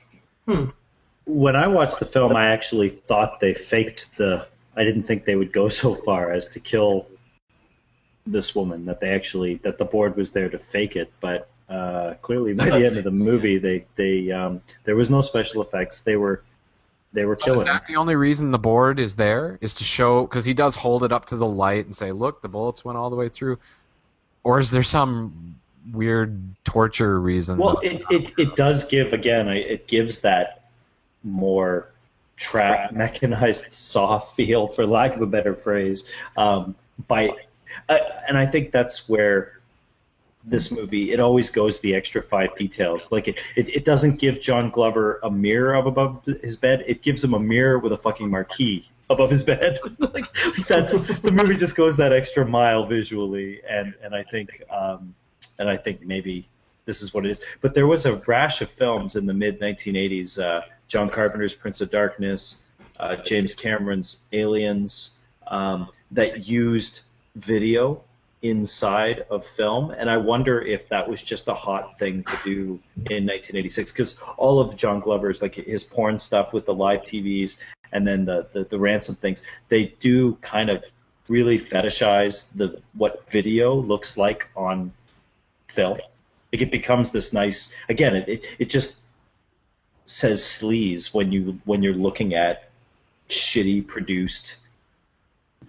When I watched the film, I actually thought they faked the I didn't think they would go so far as to kill this woman, that the board was there to fake it, but clearly by the end of the movie, they there was no special effects. They were killing. Is that the only reason the board is there? Is to show, because he does hold it up to the light and say, "Look, the bullets went all the way through," or is there some weird torture reason? Well, it does give, again, it gives that more mechanized saw feel, for lack of a better phrase, and I think that's where this movie, it always goes the extra 5 details. Like it doesn't give John Glover a mirror above his bed. It gives him a mirror with a fucking marquee above his bed. Like that's the movie just goes that extra mile visually, and I think maybe this is what it is. But there was a rash of films in the mid 1980s. John Carpenter's Prince of Darkness, James Cameron's Aliens, that used video inside of film, and I wonder if that was just a hot thing to do in 1986, because all of John Glover's, like his porn stuff with the live TVs and then the ransom things, they do kind of really fetishize what video looks like on film. Like it becomes this nice, again, it just says sleaze when you're looking at shitty produced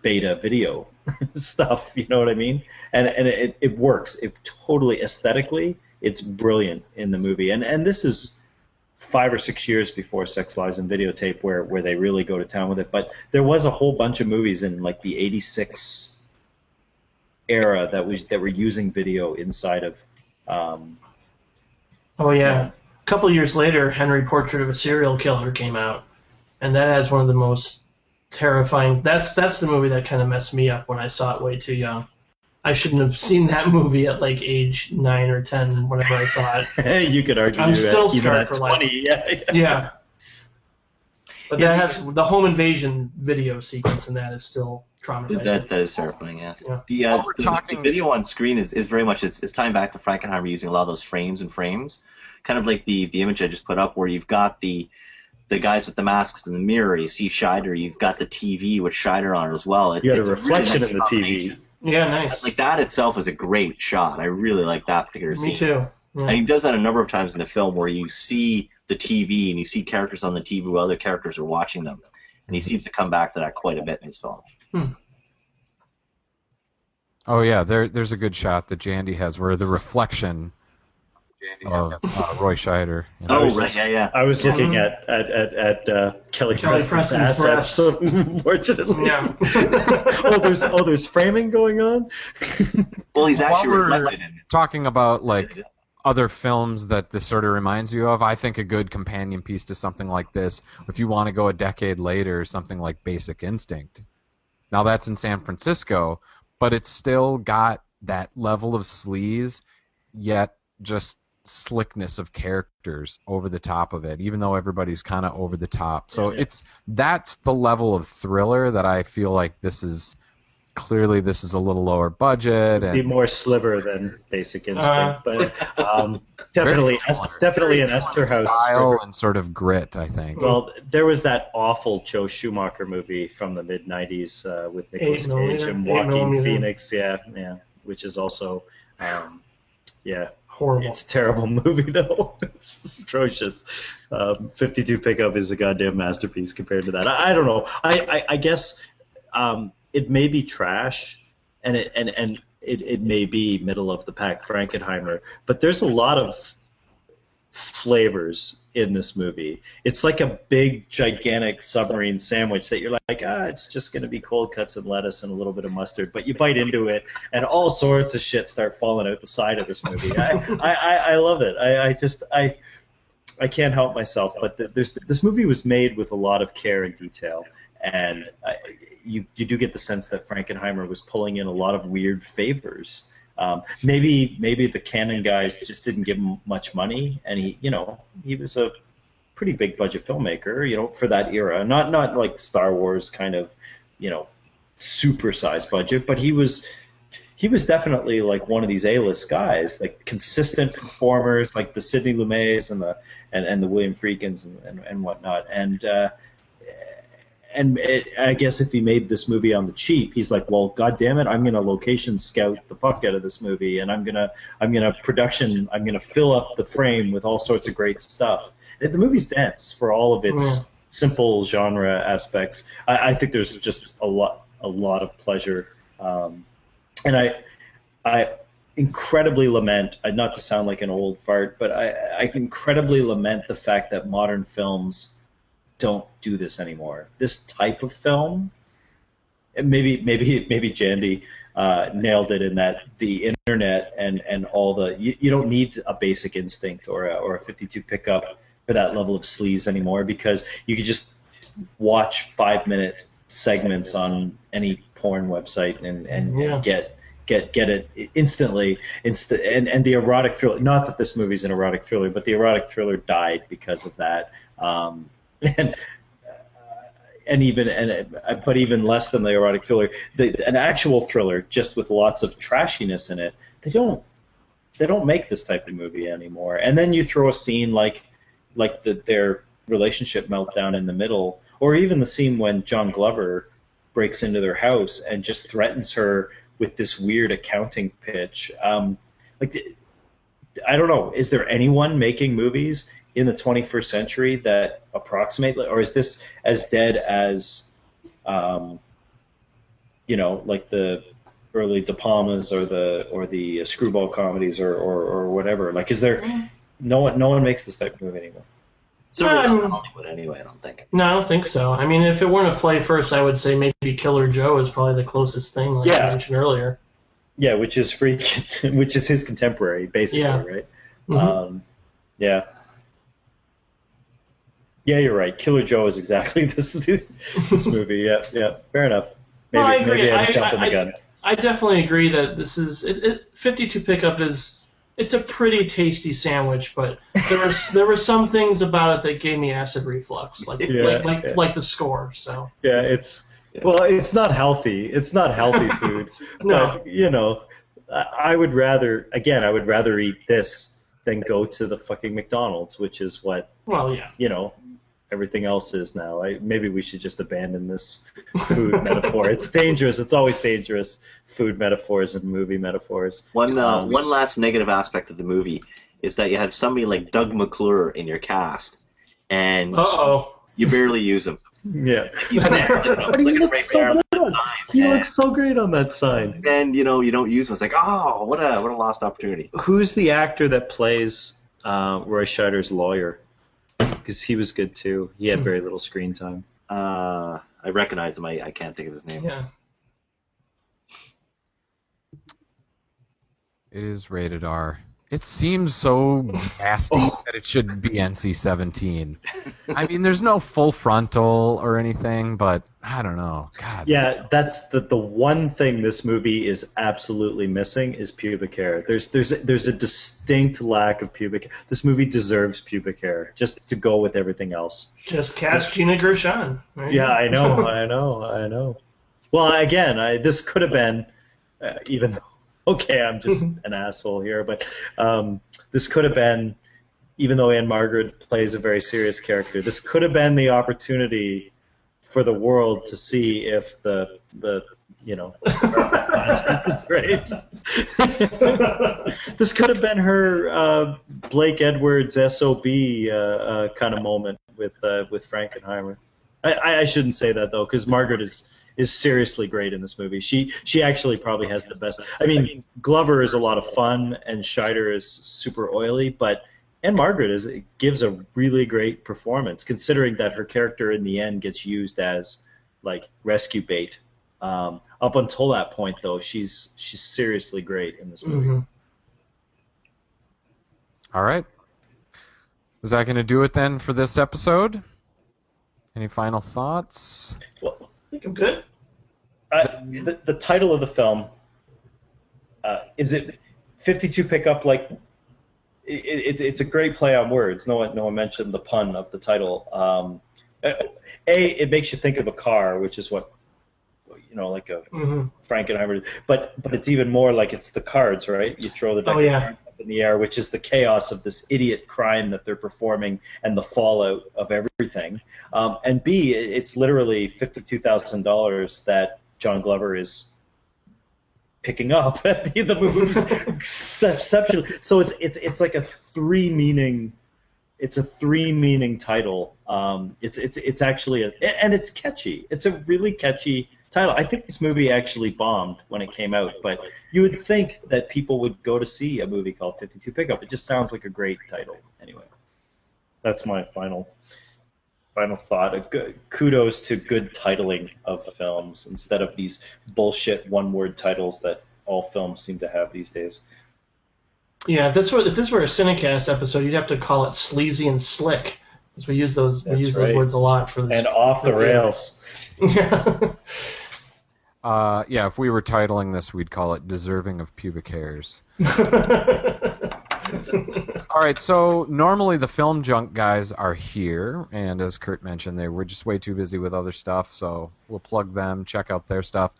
beta video stuff, you know what I mean? And it works. It totally, aesthetically, it's brilliant in the movie. And this is 5 or 6 years before Sex, Lies, and Videotape, where they really go to town with it. But there was a whole bunch of movies in like the 86 era that were using video inside of. Oh yeah, a couple years later, Henry Portrait of a Serial Killer came out, and that has one of the most terrifying. That's the movie that kind of messed me up when I saw it way too young. I shouldn't have seen that movie at like age 9 or 10 whenever I saw it. You could argue I'm still scarred for 20. life. Yeah. But that has the home invasion video sequence, and that is still traumatizing. That is terrifying. Yeah. Yeah. The video on screen is very much it's tying back to Frankenheimer using a lot of those frames, kind of like the image I just put up, where you've got the guys with the masks in the mirror. You see Scheider. You've got the TV with Scheider on it as well. You had a reflection in the TV. Yeah, nice. Like that itself is a great shot. I really like that particular scene. Me too. Yeah. And he does that a number of times in the film, where you see the TV and you see characters on the TV while other characters are watching them. And he seems to come back to that quite a bit in his film. Oh yeah, there's a good shot that Jandy has where the reflection of Roy Scheider. Oh right, yeah. I was looking at Kelly Preston's assets, unfortunately. Yeah. there's framing going on. Well, he's actually While we're reflected in it. talking about like other films that this sort of reminds you of, I think a good companion piece to something like this, if you want to go a decade later, something like Basic Instinct. Now that's in San Francisco, but it's still got that level of sleaze, yet just slickness of characters over the top of it, even though everybody's kind of over the top. So that's the level of thriller that I feel like this is. Clearly, this is a little lower budget. It'd be more Sliver than Basic Instinct, but definitely an Esterhaus style and sort of grit, I think. Well, there was that awful Joe Schumacher movie from the mid '90s with Nicolas Cage and Joaquin Phoenix, which is also, horrible. It's a terrible movie though. It's atrocious. 52 Pickup is a goddamn masterpiece compared to that. I don't know. I guess. It may be trash, and it may be middle of the pack Frankenheimer, but there's a lot of flavors in this movie. It's like a big, gigantic submarine sandwich that you're like, it's just going to be cold cuts and lettuce and a little bit of mustard, but you bite into it, and all sorts of shit start falling out the side of this movie. I love it. I can't help myself, but this movie was made with a lot of care and detail, and you do get the sense that Frankenheimer was pulling in a lot of weird favors. Maybe the Canon guys just didn't give him much money, and he was a pretty big budget filmmaker, for that era. Not like Star Wars kind of, super sized budget, but he was definitely like one of these A-list guys, like consistent performers, like the Sidney Lumets and the William Friedkins and whatnot, I guess if he made this movie on the cheap, he's like, well, God damn it, I'm gonna location scout the fuck out of this movie, and I'm gonna fill up the frame with all sorts of great stuff. The movie's dense for all of its simple genre aspects. I think there's just a lot of pleasure, and I incredibly lament, not to sound like an old fart, but I incredibly lament the fact that modern films don't do this anymore. This type of film, and maybe Jandy nailed it in that the internet and all the you don't need a Basic Instinct or a 52 pickup for that level of sleaze anymore, because you could just watch 5-minute segments on any porn website and get it instantly. And the erotic thriller, not that this movie's an erotic thriller, but the erotic thriller died because of that. But even less than the erotic thriller, an actual thriller just with lots of trashiness in it, they don't make this type of movie anymore. And then you throw a scene like their relationship meltdown in the middle, or even the scene when John Glover breaks into their house and just threatens her with this weird accounting pitch. I don't know. Is there anyone making movies in the 21st century that approximate, or is this as dead as, like the early De Palmas or the screwball comedies or whatever? Like, is there no one makes this type of movie anymore? So Hollywood anyway, I don't think. No, I don't think so. I mean, if it weren't a play first, I would say maybe Killer Joe is probably the closest thing, like I mentioned earlier. Yeah, which is his contemporary, basically, right? Mm-hmm. Yeah, you're right. Killer Joe is exactly this movie. Yeah, fair enough. Maybe I'm jumping the gun. I definitely agree that this is 52 pickup is. It's a pretty tasty sandwich, but there were some things about it that gave me acid reflux, like the score. So it's not healthy. It's not healthy food. No. But I would rather eat this than go to the fucking McDonald's, which is what everything else is now. Maybe we should just abandon this food metaphor. It's dangerous. It's always dangerous. Food metaphors and movie metaphors. One last negative aspect of the movie is that you have somebody like Doug McClure in your cast, and you barely use him. Yeah, he's there. But he looks so good. He looks so great on that sign. And you don't use him. It's like, oh, what a lost opportunity. Who's the actor that plays Roy Scheider's lawyer? Because he was good too. He had very little screen time. I recognize him. I can't think of his name. Yeah. It is rated R. It seems so nasty that it should be NC-17. I mean, there's no full frontal or anything, but I don't know. God. Yeah, that's the one thing this movie is absolutely missing is pubic hair. There's a distinct lack of pubic hair. This movie deserves pubic hair just to go with everything else. Just cast Gina Gershon. Right? Yeah, I know. Well, again, this could have been, even though. Okay, I'm just an asshole here, but this could have been, even though Anne Margaret plays a very serious character, this could have been the opportunity for the world to see if the grapes. This could have been her Blake Edwards SOB kind of moment with Frankenheimer. I shouldn't say that though, because Margaret is seriously great in this movie. She actually probably has the best. I mean, Glover is a lot of fun, and Scheider is super oily, but Anne Margaret gives a really great performance, considering that her character in the end gets used as like rescue bait. Up until that point, though, she's seriously great in this movie. Mm-hmm. All right. Was that going to do it then for this episode? Any final thoughts? Well, I think I'm good. The title of the film, is it 52 pickup? Like, it's a great play on words. No one mentioned the pun of the title. It makes you think of a car, which is what like a Frankenheimer. But it's even more like it's the cards, right? You throw the deck of cards up in the air, which is the chaos of this idiot crime that they're performing and the fallout of everything. And B, it's literally $52,000 that John Glover is picking up at the movie. Exceptional. So it's like a three meaning title. It's actually and it's catchy. It's a really catchy title. I think this movie actually bombed when it came out, but you would think that people would go to see a movie called 52 Pickup. It just sounds like a great title. Anyway, that's my final thought. Kudos to good titling of films instead of these bullshit one-word titles that all films seem to have these days. Yeah, if this were a Cinecast episode, you'd have to call it sleazy and slick, because we use those those words a lot for this. And off the rails. Yeah, if we were titling this, we'd call it deserving of pubic hairs. All right, so normally the Film Junk guys are here, and as Kurt mentioned, they were just way too busy with other stuff, so we'll plug them, check out their stuff.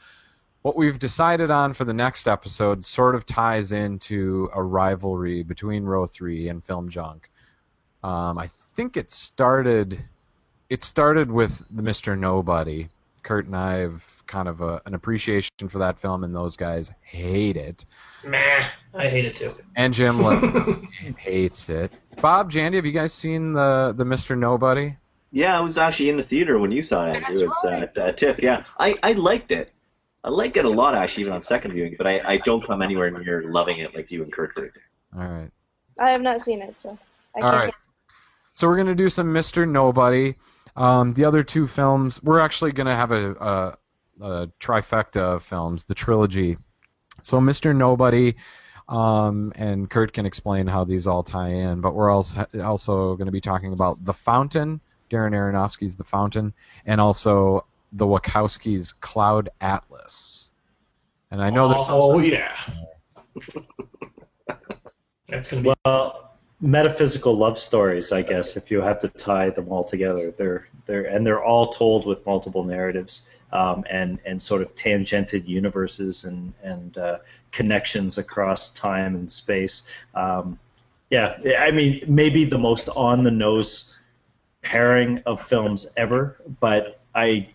What we've decided on for the next episode sort of ties into a rivalry between Row 3 and Film Junk. I think it started with the Mr. Nobody. Kurt and I have kind of an appreciation for that film, and those guys hate it. Meh, I hate it too. And Jim hates it. Bob, Jandy, have you guys seen the Mr. Nobody? Yeah, I was actually in the theater when you saw it. It was at TIFF, yeah. I liked it. I like it a lot, actually, even on second viewing, but I don't come anywhere near loving it like you and Kurt did. All right. I have not seen it, so I can't. All right. So we're going to do some Mr. Nobody. The other two films, we're actually going to have a trifecta of films, the trilogy. So Mr. Nobody, and Kurt can explain how these all tie in, but we're also going to be talking about The Fountain, Darren Aronofsky's The Fountain, and also the Wachowskis' Cloud Atlas. And I know there's yeah. That's going to be metaphysical love stories, I guess, if you have to tie them all together. They're all told with multiple narratives, and sort of tangented universes and connections across time and space. Yeah, I mean, maybe the most on the nose pairing of films ever, but I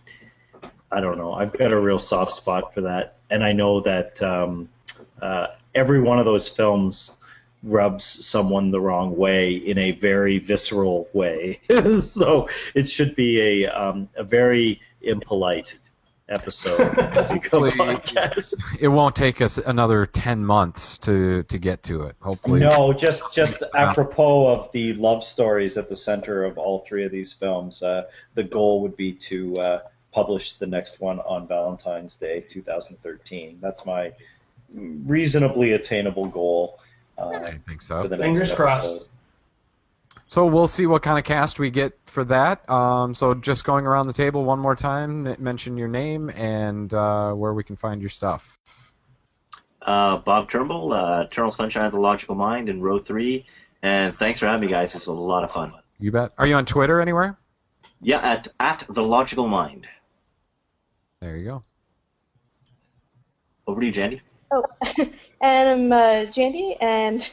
don't know. I've got a real soft spot for that, and I know that every one of those films rubs someone the wrong way in a very visceral way. So it should be a very impolite episode of the podcast. It won't take us another 10 months to get to it, hopefully. No, just apropos of the love stories at the center of all three of these films, the goal would be to publish the next one on Valentine's Day 2013. That's my reasonably attainable goal. I think so. Fingers crossed. So we'll see what kind of cast we get for that. So just going around the table one more time, mention your name and where we can find your stuff. Bob Turnbull, Eternal Sunshine of the Logical Mind in Row 3. And thanks for having me, guys. It's a lot of fun. You bet. Are you on Twitter anywhere? Yeah, at The Logical Mind. There you go. Over to you, Jandy. Oh, and I'm Jandy, and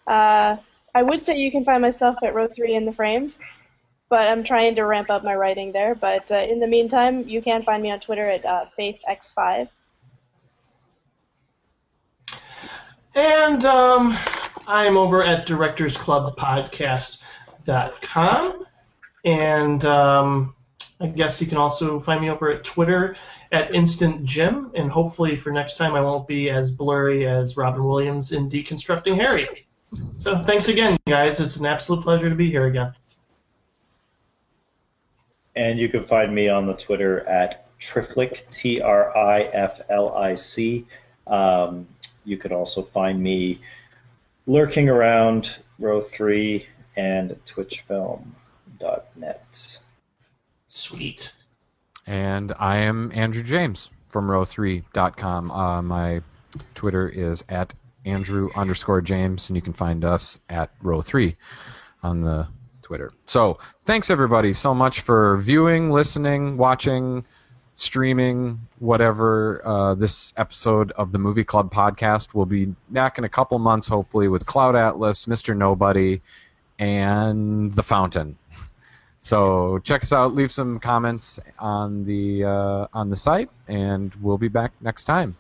I would say you can find my stuff at Row 3 in the Frame, but I'm trying to ramp up my writing there. But in the meantime, you can find me on Twitter at FaithX5. And I'm over at directorsclubpodcast.com, and I guess you can also find me over at Twitter at Instant Jim, and hopefully for next time I won't be as blurry as Robin Williams in Deconstructing Harry. So thanks again, guys. It's an absolute pleasure to be here again. And you can find me on the Twitter at Triflic, Triflic. You could also find me lurking around Row 3 and twitchfilm.net. Sweet. And I am Andrew James from row3.com. My Twitter is at Andrew_James, and you can find us at Row3 on the Twitter. So thanks, everybody, so much for viewing, listening, watching, streaming, whatever. This episode of the Movie Club podcast will be back in a couple months, hopefully, with Cloud Atlas, Mr. Nobody, and The Fountain. So check us out. Leave some comments on the site, and we'll be back next time.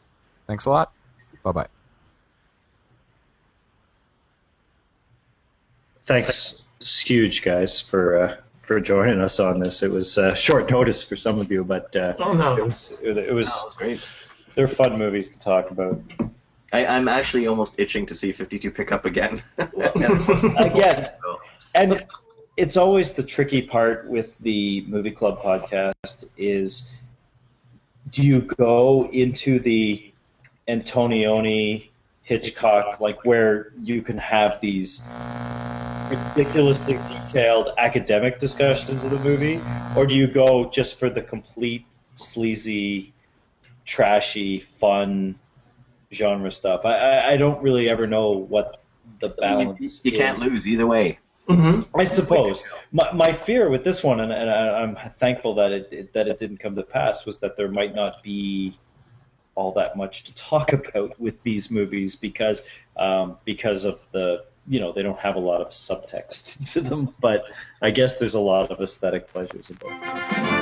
Thanks a lot. Bye-bye. Thanks, huge guys, for joining us on this. It was short notice for some of you, but Oh no. it was great. they're fun movies to talk about. I'm actually almost itching to see 52 pick up again. Again, and it's always the tricky part with the Movie Club podcast is, do you go into the Antonioni, Hitchcock, like where you can have these ridiculously detailed academic discussions of the movie, or do you go just for the complete sleazy, trashy, fun genre stuff? I don't really ever know what the balance you can't is. lose either way. Mm-hmm. I suppose my fear with this one, and I'm thankful that it didn't come to pass, was that there might not be all that much to talk about with these movies because of the, they don't have a lot of subtext to them. But I guess there's a lot of aesthetic pleasures about them.